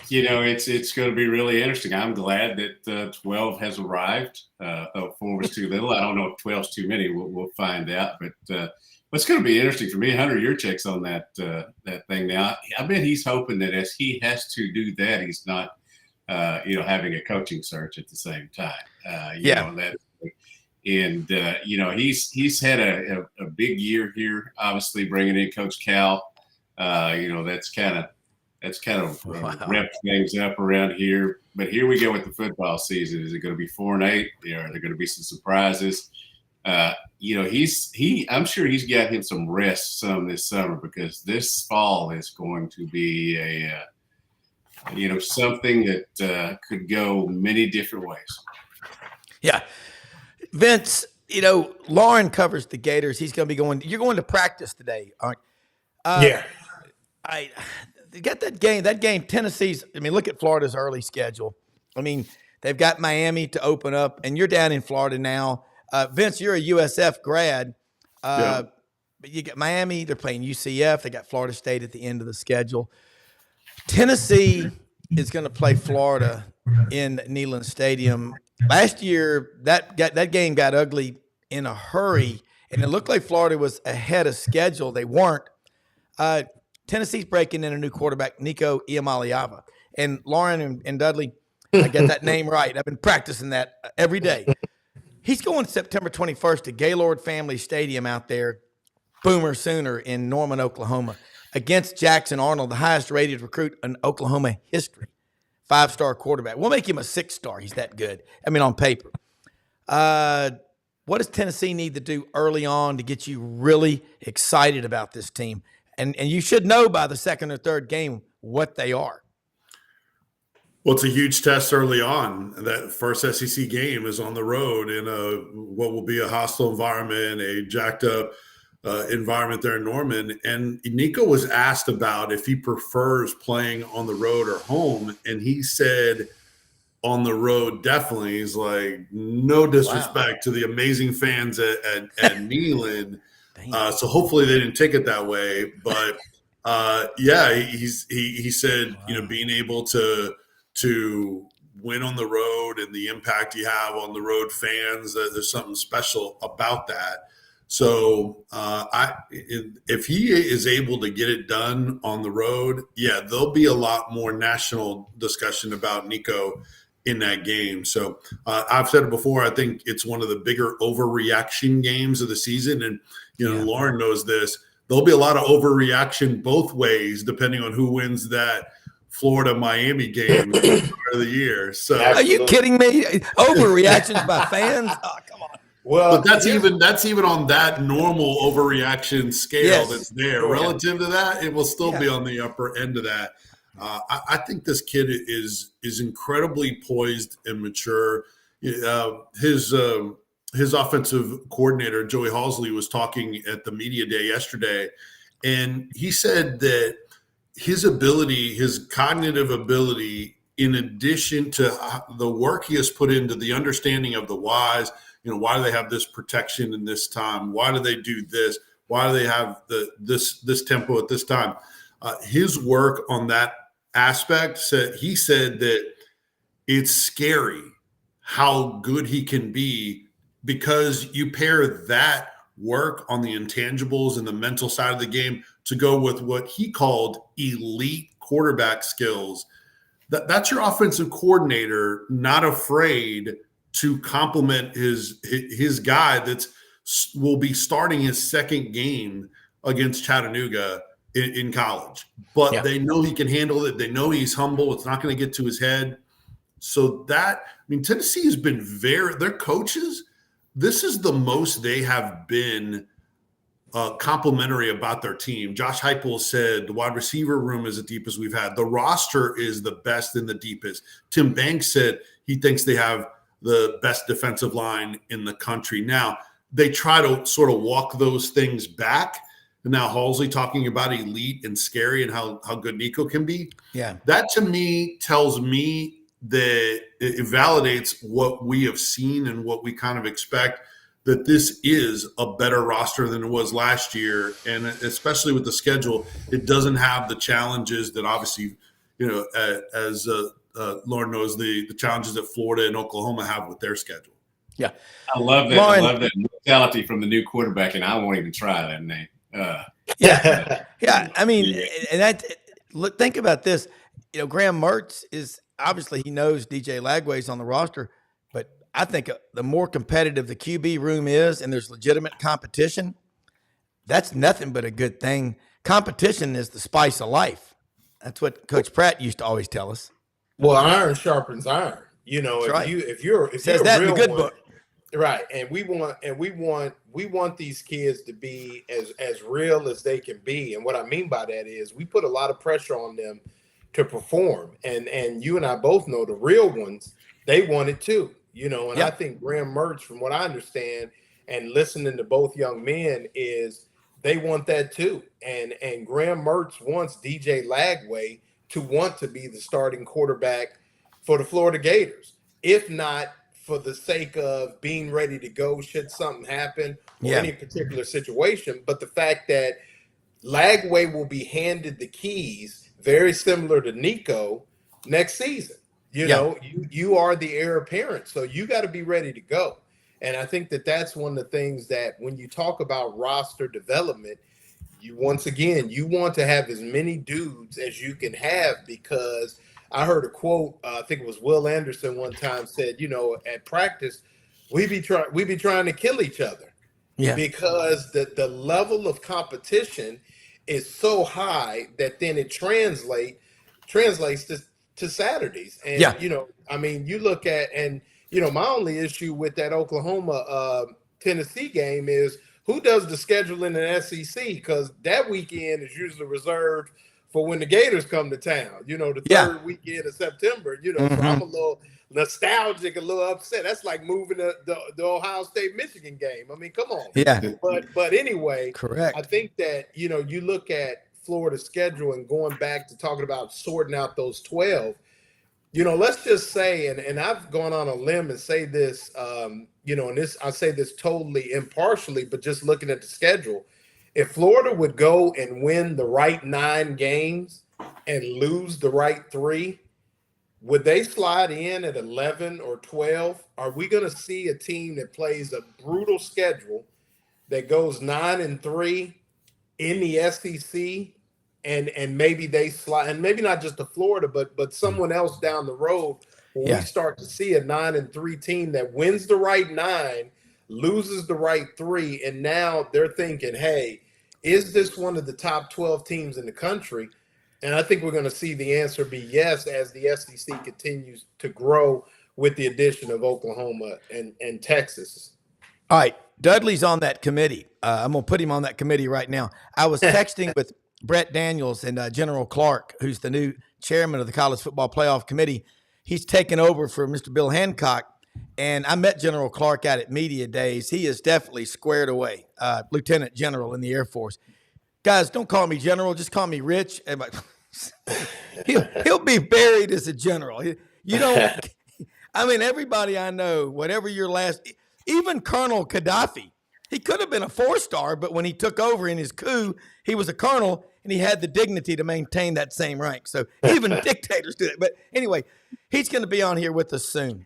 It's going to be really interesting. I'm glad that 12 has arrived. 4 was too little. I don't know if 12 is too many. We'll find out. But what's going to be interesting for me, Hunter, your checks on that thing now. I bet he's hoping that as he has to do that, he's not, having a coaching search at the same time. He's had a big year here. Obviously, bringing in Coach Cal. That's kind of repped things up around here. But here we go with the football season. Is it going to be 4-8? Are there going to be some surprises? I'm sure he's got him some rest this summer, because this fall is going to be something that could go many different ways. Yeah. Vince, Lauren covers the Gators. He's going to be you're going to practice today, aren't you? Yeah. They got that game, Tennessee's. I mean, look at Florida's early schedule. I mean, they've got Miami to open up, and you're down in Florida now. Vince, you're a USF grad. But you got Miami, they're playing UCF. They got Florida State at the end of the schedule. Tennessee is going to play Florida in Neyland Stadium. Last year, that game got ugly in a hurry, and it looked like Florida was ahead of schedule. They weren't. Tennessee's breaking in a new quarterback, Nico Iamaleava. And Lauren and Dudley, I get that name right. I've been practicing that every day. He's going September 21st to Gaylord Family Stadium out there, Boomer Sooner in Norman, Oklahoma, against Jackson Arnold, the highest-rated recruit in Oklahoma history, 5-star quarterback. We'll make him a 6-star. He's that good. I mean, on paper. What does Tennessee need to do early on to get you really excited about this team? And you should know by the second or third game what they are. Well, it's a huge test early on. That first SEC game is on the road in what will be a hostile environment, a jacked up environment there in Norman. And Nico was asked about if he prefers playing on the road or home. And he said on the road, definitely. He's like, no disrespect to the amazing fans at Neyland. So hopefully they didn't take it that way, but he said, being able to win on the road and the impact you have on the road fans, there's something special about that. So if he is able to get it done on the road, there'll be a lot more national discussion about Nico in that game. So I've said it before, I think it's one of the bigger overreaction games of the season. And, Lauren knows this. There'll be a lot of overreaction both ways, depending on who wins that Florida-Miami game at the start of the year. So, are you kidding me? Overreactions by fans? Oh, come on. Well, but that's even on that normal overreaction scale that's there. Relative to that, it will still be on the upper end of that. I think this kid is incredibly poised and mature. His offensive coordinator, Joey Halsley, was talking at the media day yesterday, and he said that his ability, his cognitive ability, in addition to the work he has put into the understanding of the whys, why do they have this protection in this time? Why do they do this? Why do they have this tempo at this time? His work on that aspect he said that it's scary how good he can be, because you pair that work on the intangibles and the mental side of the game to go with what he called elite quarterback skills. That's your offensive coordinator not afraid to compliment his guy will be starting his second game against Chattanooga in college. But they know he can handle it. They know he's humble. It's not going to get to his head. So Tennessee has been their coaches, this is the most they have been complimentary about their team. Josh Heupel said the wide receiver room is the deepest we've had. The roster is the best and the deepest. Tim Banks said he thinks they have the best defensive line in the country. Now, they try to sort of walk those things back and now Halsey talking about elite and scary and how good Nico can be. Yeah. That to me tells me that it validates what we have seen and what we kind of expect, that this is a better roster than it was last year. And especially with the schedule, it doesn't have the challenges that obviously, as Lauren knows, the challenges that Florida and Oklahoma have with their schedule. Yeah. I love that. Lauren, I love that mentality from the new quarterback, and I won't even try that name. Yeah. I mean, and look, think about this. Graham Mertz is obviously, he knows DJ Lagway's on the roster, but I think the more competitive the QB room is and there's legitimate competition, that's nothing but a good thing. Competition is the spice of life. That's what Coach Pratt used to always tell us. Well, iron sharpens iron. Right. If you're says a that real in the good one, book. right? And we want these kids to be as real as they can be. And what I mean by that is we put a lot of pressure on them to perform. And you and I both know the real ones, they want it too. And I think Graham Mertz, from what I understand, and listening to both young men, is they want that too. And Graham Mertz wants DJ Lagway to want to be the starting quarterback for the Florida Gators, if not for the sake of being ready to go should something happen or any particular situation. But the fact that Lagway will be handed the keys, very similar to Nico, next season. You are the heir apparent, so you got to be ready to go. And I think that's one of the things that when you talk about roster development, you want to have as many dudes as you can have, because I heard a quote, I think it was Will Anderson one time said, at practice, we be trying to kill each other. Yeah. Because the level of competition is so high that then it translates to Saturdays. And, you look at, and, my only issue with that Oklahoma Tennessee game is who does the scheduling in the SEC? Because that weekend is usually reserved for when the Gators come to town, the third weekend of September, so I'm a little nostalgic, a little upset. That's like moving the Ohio State-Michigan game. I mean, come on. Yeah. But anyway, correct. I think that, you look at Florida's schedule and going back to talking about sorting out those 12, let's just say, and I've gone on a limb and say this, and I say this totally impartially, but just looking at the schedule, if Florida would go and win the right 9 games and lose the right 3, would they slide in at 11 or 12? Are we going to see a team that plays a brutal schedule that goes 9-3 in the SEC, and maybe they slide, and maybe not just to Florida, but someone else down the road, where we start to see a 9-3 team that wins the right 9, loses the right 3, and now they're thinking, hey, is this one of the top 12 teams in the country? And I think we're going to see the answer be yes, as the SEC continues to grow with the addition of Oklahoma and Texas. All right. Dudley's on that committee. I'm going to put him on that committee right now. I was texting with Brett Daniels and General Clark, who's the new chairman of the College Football Playoff Committee. He's taken over for Mr. Bill Hancock. And I met General Clark out at Media Days. He is definitely squared away, Lieutenant General in the Air Force. Guys, don't call me General. Just call me Rich. He'll be buried as a general. Everybody I know, whatever your last, even Colonel Gaddafi, he could have been a 4-star, but when he took over in his coup, he was a colonel, and he had the dignity to maintain that same rank. So even dictators do it. But anyway, he's going to be on here with us soon.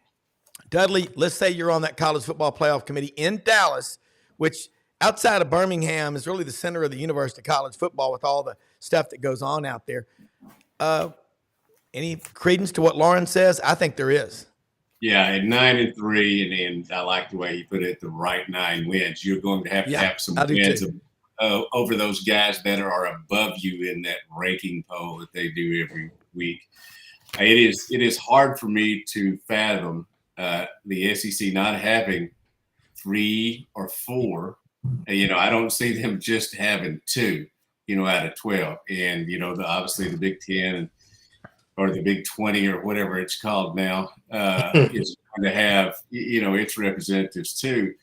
Dudley, let's say you're on that College Football Playoff Committee in Dallas, which outside of Birmingham is really the center of the University of College football with all the stuff that goes on out there. Any credence to what Lauren says? I think there is. Yeah, at 9-3, and I like the way you put it, the right 9 wins. You're going to have some wins over those guys that are above you in that ranking poll that they do every week. It is hard for me to fathom the SEC not having 3 or 4. I don't see them just having 2, out of 12. And, obviously the Big 10 or the Big 20 or whatever it's called now is going to have, its representatives too.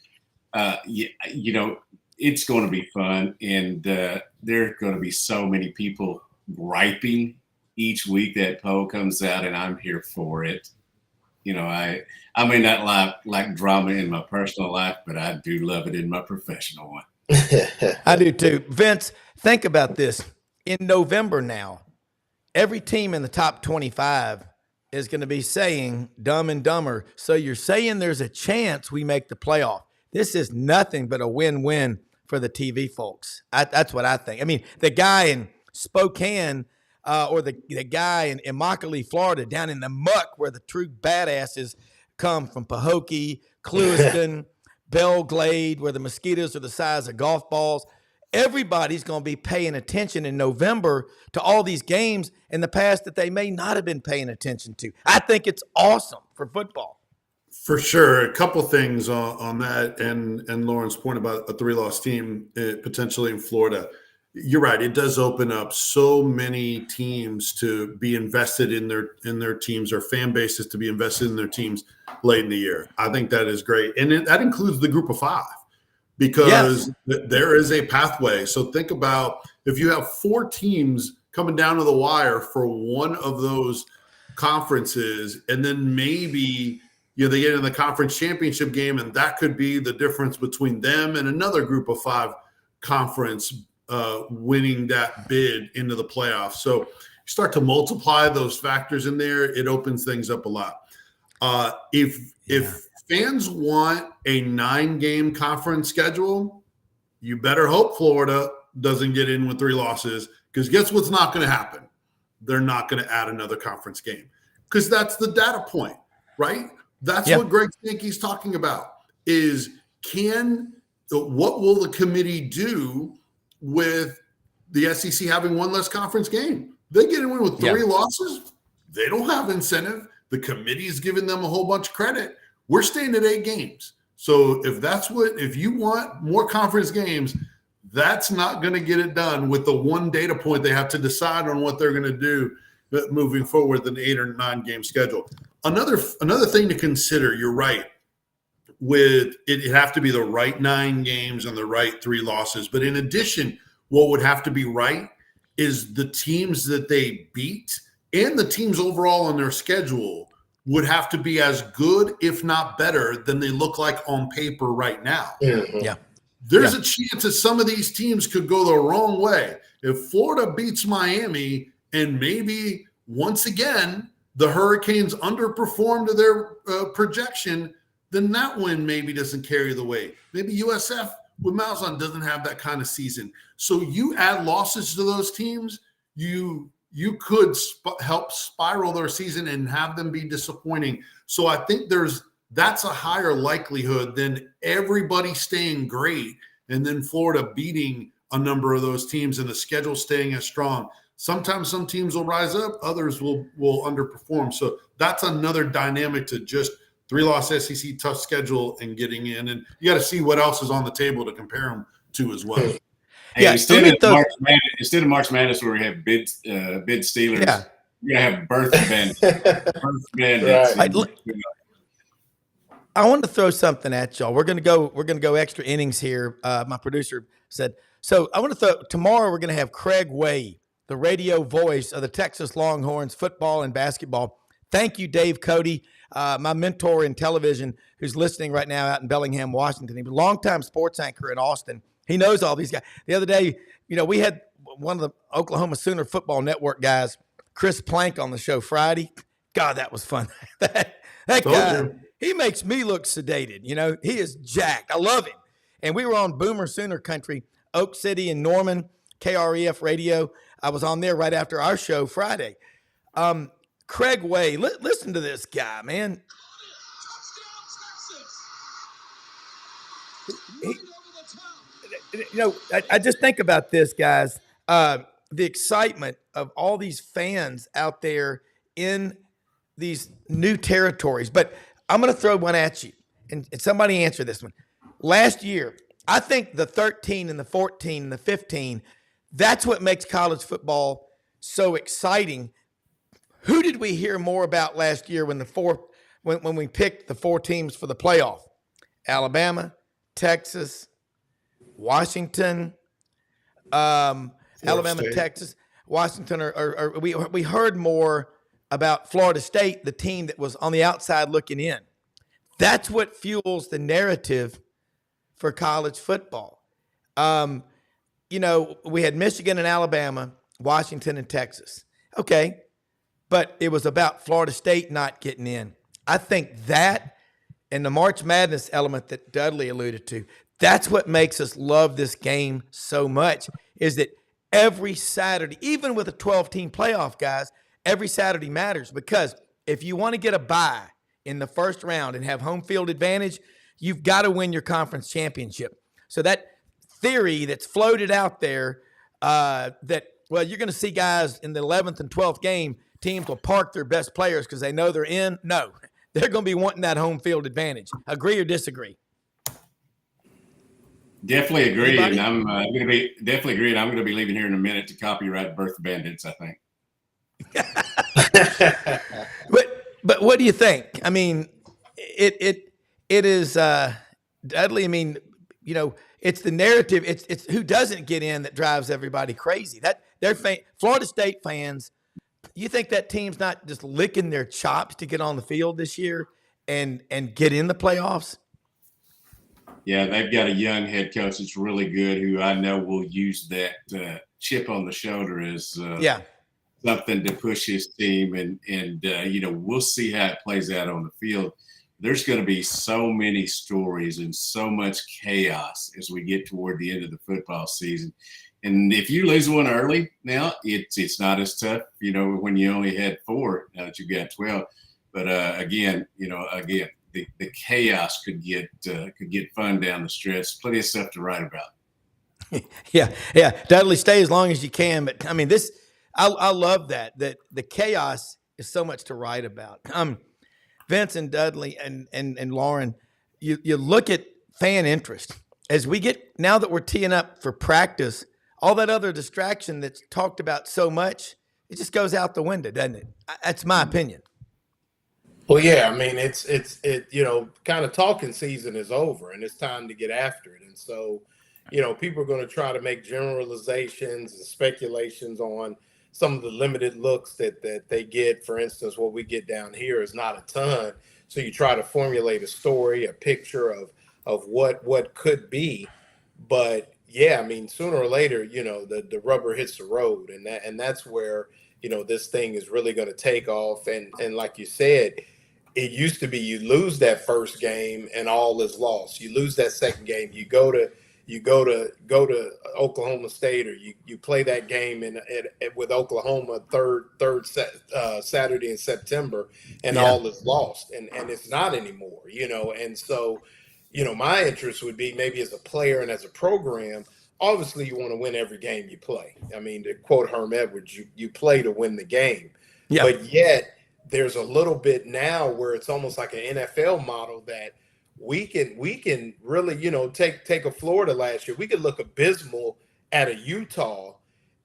it's going to be fun, and there are going to be so many people griping each week that poll comes out, and I'm here for it. I may not like drama in my personal life, but I do love it in my professional one. I do too. Vince, think about this. In November now, every team in the top 25 is going to be saying Dumb and Dumber. So you're saying there's a chance we make the playoff. This is nothing but a win-win for the TV folks. That's what I think. I mean, the guy in Spokane or the guy in Immokalee, Florida, down in the muck where the true badasses come from, Pahokee, Clewiston, Belle Glade, where the mosquitoes are the size of golf balls. Everybody's going to be paying attention in November to all these games in the past that they may not have been paying attention to. I think it's awesome for football. For sure. A couple things on that and Lauren's point about a 3-loss team potentially in Florida. You're right. It does open up so many teams to be invested in their teams, or fan bases to be invested in their teams late in the year. I think that is great. And that includes the group of 5. Because there is a pathway. So think about if you have 4 teams coming down to the wire for one of those conferences, and then maybe they get in the conference championship game, and that could be the difference between them and another group of 5 conference winning that bid into the playoffs. So you start to multiply those factors in there, it opens things up a lot. If fans want a 9-game conference schedule, you better hope Florida doesn't get in with 3 losses, because guess what's not going to happen? They're not going to add another conference game, because that's the data point, right? That's what Greg Sankey's talking about is what will the committee do with the SEC having one less conference game? They get in with 3 losses. They don't have incentive. The committee is giving them a whole bunch of credit. We're staying at 8 games. So if you want more conference games, that's not going to get it done with the one data point. They have to decide on what they're going to do moving forward with an 8 or 9 game schedule. Another thing to consider, you're right, with it have to be the right 9 games and the right 3 losses. But in addition, what would have to be right is the teams that they beat and the teams overall on their schedule would have to be as good, if not better, than they look like on paper right now. Mm-hmm. Yeah. There's a chance that some of these teams could go the wrong way. If Florida beats Miami and maybe once again the Hurricanes underperform to their projection, then that win maybe doesn't carry the weight. Maybe USF with Malzahn doesn't have that kind of season. So you add losses to those teams, you could help spiral their season and have them be disappointing. So I think that's a higher likelihood than everybody staying great and then Florida beating a number of those teams and the schedule staying as strong. Sometimes some teams will rise up, others will underperform. So that's another dynamic to just 3-loss SEC tough schedule and getting in. And you got to see what else is on the table to compare them to as well. Hey, instead of March Madness where we have bid Steelers, we're gonna have birth bandits. I want to throw something at y'all. We're gonna go extra innings here. My producer said so. I want to throw tomorrow. We're gonna have Craig Way, the radio voice of the Texas Longhorns football and basketball. Thank you, Dave Cody, my mentor in television, who's listening right now out in Bellingham, Washington. He was a longtime sports anchor in Austin. He knows all these guys. The other day, we had one of the Oklahoma Sooner Football Network guys, Chris Plank, on the show Friday. God, that was fun. that guy, he makes me look sedated. He is jacked. I love him. And we were on Boomer Sooner Country, Oak City and Norman, KREF Radio. I was on there right after our show Friday. Craig Way, listen to this guy, man. I just think about this, guys. The excitement of all these fans out there in these new territories. But I'm going to throw one at you, and somebody answer this one. Last year, I think the 13 and the 14 and the 15, that's what makes college football so exciting. Who did we hear more about last year when we picked the 4 teams for the playoff? Alabama, Texas, Washington, Alabama, State. Texas, Washington, or we heard more about Florida State, the team that was on the outside looking in. That's what fuels the narrative for college football. We had Michigan and Alabama, Washington and Texas. Okay, but it was about Florida State not getting in. I think that and the March Madness element that Dudley alluded to, that's what makes us love this game so much, is that every Saturday, even with a 12-team playoff, guys, every Saturday matters, because if you want to get a bye in the first round and have home field advantage, you've got to win your conference championship. So that theory that's floated out there that, well, you're going to see guys in the 11th and 12th game, teams will park their best players because they know they're in. No, they're going to be wanting that home field advantage. Agree or disagree? Definitely agree. Anybody? And I'm going to be definitely agree. And I'm going to be leaving here in a minute to copyright Birth Bandits, I think. But what do you think? I mean, it is Dudley. I mean, it's the narrative. It's who doesn't get in that drives everybody crazy. That they're Florida State fans. You think that team's not just licking their chops to get on the field this year and get in the playoffs? Yeah, they've got a young head coach that's really good, who I know will use that chip on the shoulder as something to push his team. And we'll see how it plays out on the field. There's going to be so many stories and so much chaos as we get toward the end of the football season. And if you lose one early now, it's not as tough, when you only had 4, now that you've got 12. But again, the chaos could get fun down the stretch. Plenty of stuff to write about. Yeah. Dudley, stay as long as you can. But I mean, I love that the chaos is so much to write about. Vince and Dudley and Lauren, you look at fan interest as we get, now that we're teeing up for practice, all that other distraction that's talked about so much, it just goes out the window, doesn't it? That's my opinion. Well, yeah, I mean, it's kind of talking season is over and it's time to get after it. And so, people are going to try to make generalizations and speculations on some of the limited looks that they get. For instance, what we get down here is not a ton. So you try to formulate a story, a picture of what could be. But yeah, I mean, sooner or later, the rubber hits the road, and that's where, this thing is really going to take off. And like you said, it used to be you lose that first game and all is lost. You lose that second game, you go to Oklahoma State, or you play that game with Oklahoma third Saturday in September, and all is lost, and it's not anymore. And so, my interest would be, maybe as a player and as a program, obviously you want to win every game you play. I mean, to quote Herm Edwards, you play to win the game. Yeah. But yet there's a little bit now where it's almost like an NFL model that we can really, take a Florida last year. We could look abysmal at a Utah,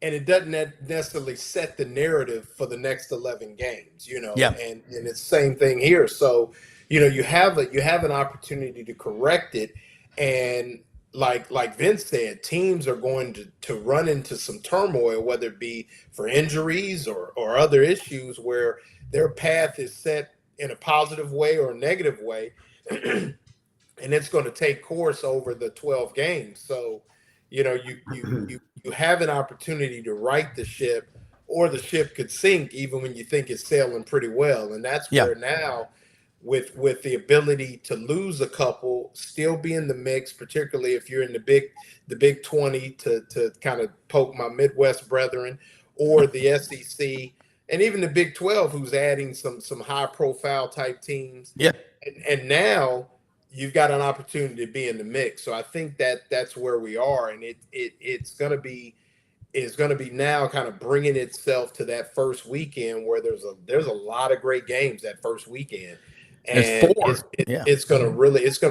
and it doesn't necessarily set the narrative for the next 11 games, Yeah. And it's the same thing here. So, you have an opportunity to correct it. And like Vince said, teams are going to run into some turmoil, whether it be for injuries or other issues where their path is set in a positive way or a negative way. And it's going to take course over the 12 games. So, you have an opportunity to right the ship, or the ship could sink even when you think it's sailing pretty well. And that's where now, with the ability to lose a couple, still be in the mix, particularly if you're in the Big 20, to kind of poke my Midwest brethren, or the SEC, and even the Big 12, who's adding some high profile type teams. Yeah. And now you've got an opportunity to be in the mix. So I think that's where we are, and it's going to be now kind of bringing itself to that first weekend where there's a lot of great games that first weekend. And it's going to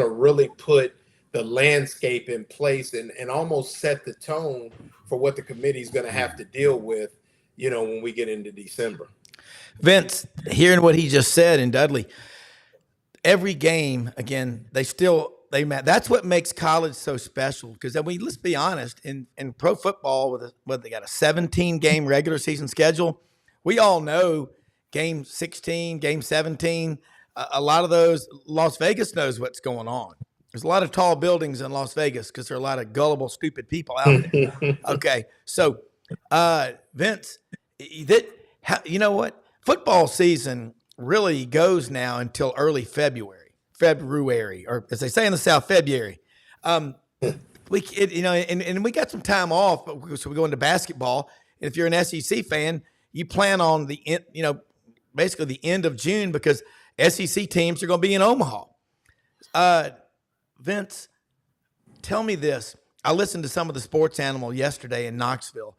really put the landscape in place and almost set the tone for what the committee is going to have to deal with, when we get into December. Vince, hearing what he just said, and Dudley, every game, again, they still They matter. That's what makes college so special. Because let's be honest, in pro football, they got a 17-game regular season schedule. We all know game 16, game 17. A lot of those, Las Vegas knows what's going on. There's a lot of tall buildings in Las Vegas because there are a lot of gullible, stupid people out there. Okay, so Vince, you know what? Football season really goes now until early February, or as they say in the South, February. And we got some time off, so we go into basketball. And if you're an SEC fan, you plan on basically the end of June because SEC teams are going to be in Omaha. Vince, tell me this. I listened to some of the Sports Animal yesterday in Knoxville.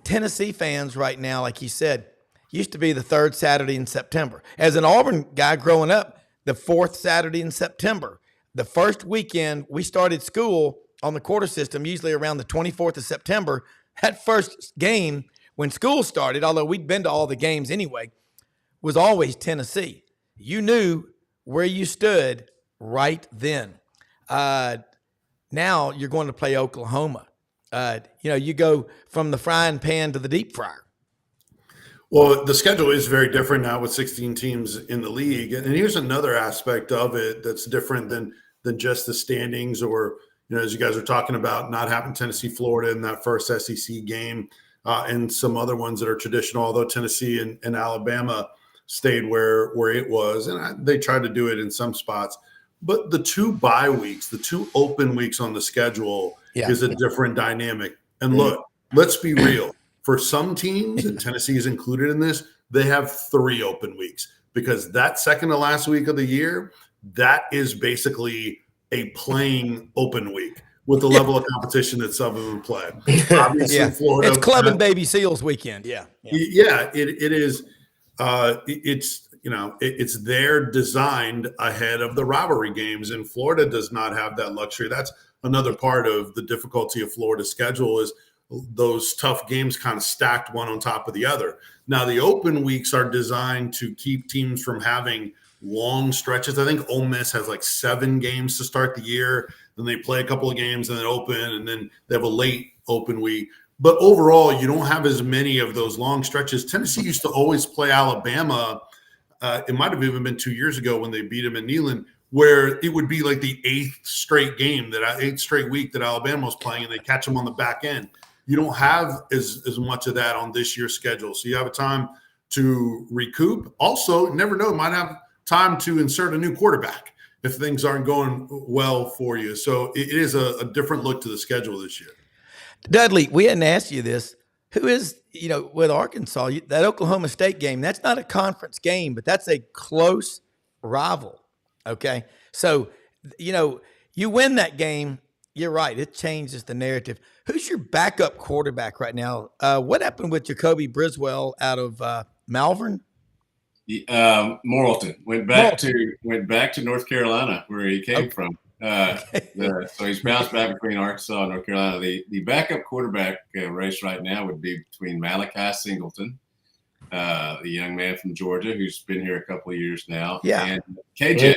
Tennessee fans right now, like you said, used to be the third Saturday in September. As an Auburn guy growing up, the fourth Saturday in September. The first weekend we started school on the quarter system, usually around the 24th of September. That first game when school started, although we'd been to all the games anyway, was always Tennessee. You knew where you stood right then. Now you're going to play Oklahoma. You go from the frying pan to the deep fryer. Well, the schedule is very different now with 16 teams in the league. And here's another aspect of it that's different than just the standings or, as you guys are talking about, not having Tennessee, Florida in that first SEC game and some other ones that are traditional, although Tennessee and Alabama stayed where it was. And they tried to do it in some spots. But the two bye weeks, the two open weeks on the schedule is a different dynamic. And look, let's be real. For some teams, and Tennessee is included in this, they have 3 open weeks because that second to last week of the year, that is basically a playing open week with the level of competition that some of them play. Obviously, Florida. It's Club and Baby Seals weekend. Yeah, it is. It's there designed ahead of the rivalry games, and Florida does not have that luxury. That's another part of the difficulty of Florida's schedule is those tough games kind of stacked one on top of the other. Now, the open weeks are designed to keep teams from having long stretches. I think Ole Miss has like 7 games to start the year. Then they play a couple of games and then open, and then they have a late open week. But overall, you don't have as many of those long stretches. Tennessee used to always play Alabama. It might have even been 2 years ago when they beat them in Neyland, where it would be like the 8th straight week that Alabama was playing, and they catch them on the back end. You don't have as much of that on this year's schedule. So you have a time to recoup. Also, never know, might have time to insert a new quarterback if things aren't going well for you. So it is a different look to the schedule this year. Dudley, we hadn't asked you this. Who is, with Arkansas, that Oklahoma State game, that's not a conference game, but that's a close rival. Okay. So, you win that game. You're right. It changes the narrative. Who's your backup quarterback right now? What happened with Jacoby Briswell out of Malvern? Morrilton went back to North Carolina where he came from. So he's bounced back between Arkansas and North Carolina. The backup quarterback race right now would be between Malachi Singleton, the young man from Georgia who's been here a couple of years now, and KJ,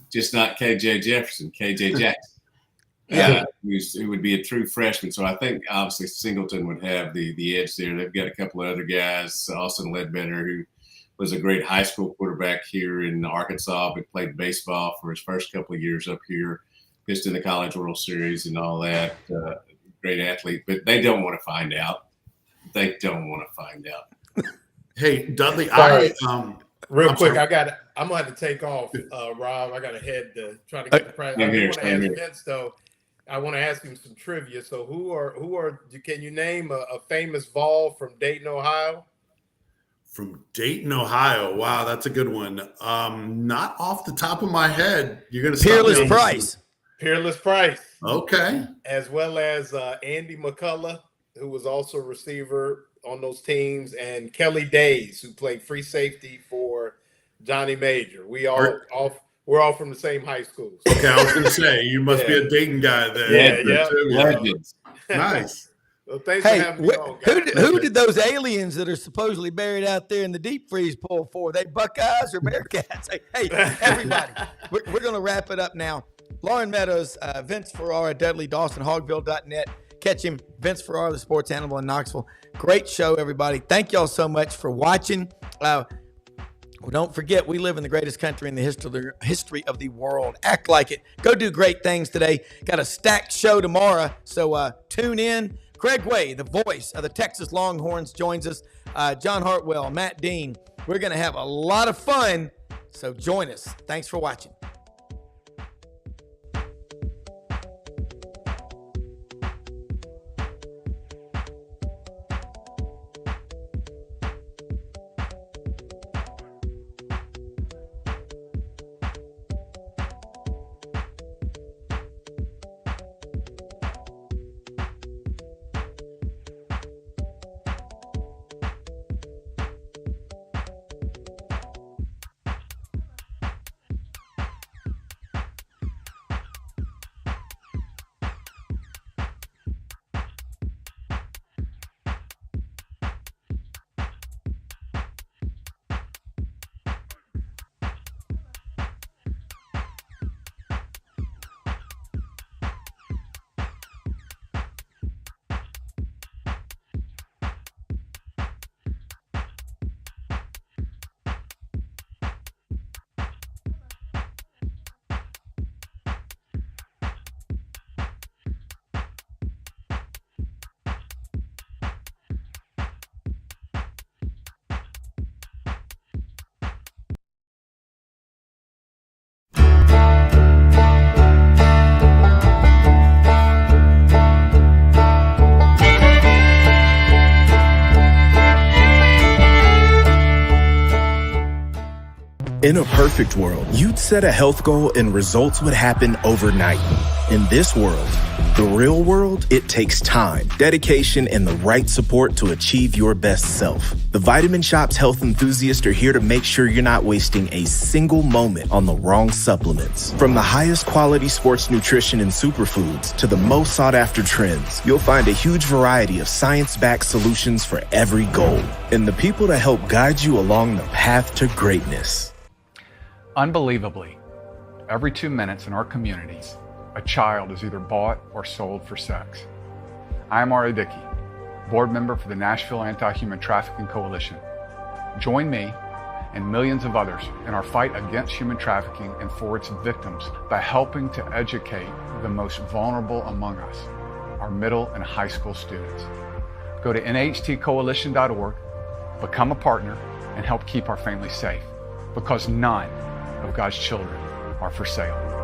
just not KJ Jefferson, KJ Jackson. Who would be a true freshman. So I think obviously Singleton would have the edge there. They've got a couple of other guys, Austin Ledbetter, who was a great high school quarterback here in Arkansas, but played baseball for his first couple of years up here, pitched in the College World Series and all that. Great athlete, but they don't want to find out. They don't want to find out. Hey, Dudley, real quick, I'm gonna have to take off, Rob. I got to head to try to get the prize. I want to ask Vince though. I want to ask him some trivia. So can you name a famous Vol from Dayton, Ohio? From Dayton, Ohio. Wow, that's a good one. Not off the top of my head. You're going to Peerless Price. Peerless Price. Okay. As well as Andy McCullough, who was also a receiver on those teams, and Kelly Days, who played free safety for Johnny Major. We're all from the same high school. Okay, I was going to say, you must be a Dayton guy then. Yeah. Nice. Well, thanks for having me on, guys. Who did those aliens that are supposedly buried out there in the deep freeze pull for? They Buckeyes or Bearcats? Hey, everybody, we're going to wrap it up now. Lauren Meadows, Vince Ferrara, Dudley Dawson, Hogville.net. Catch him, Vince Ferrara, the sports animal in Knoxville. Great show, everybody. Thank y'all so much for watching. Well, don't forget, we live in the greatest country in the history of the world. Act like it. Go do great things today. Got a stacked show tomorrow, so tune in. Craig Way, the voice of the Texas Longhorns, joins us. John Hartwell, Matt Dean. We're going to have a lot of fun, so join us. Thanks for watching. In a perfect world, you'd set a health goal and results would happen overnight. In this world, the real world, it takes time, dedication, and the right support to achieve your best self. The Vitamin Shop's health enthusiasts are here to make sure you're not wasting a single moment on the wrong supplements. From the highest quality sports nutrition and superfoods to the most sought after trends, you'll find a huge variety of science-backed solutions for every goal. And the people to help guide you along the path to greatness. Unbelievably, every 2 minutes in our communities, a child is either bought or sold for sex. I am Ari Dickey, board member for the Nashville Anti-Human Trafficking Coalition. Join me and millions of others in our fight against human trafficking and for its victims by helping to educate the most vulnerable among us, our middle and high school students. Go to nhtcoalition.org, become a partner, and help keep our families safe, because none of God's children are for sale.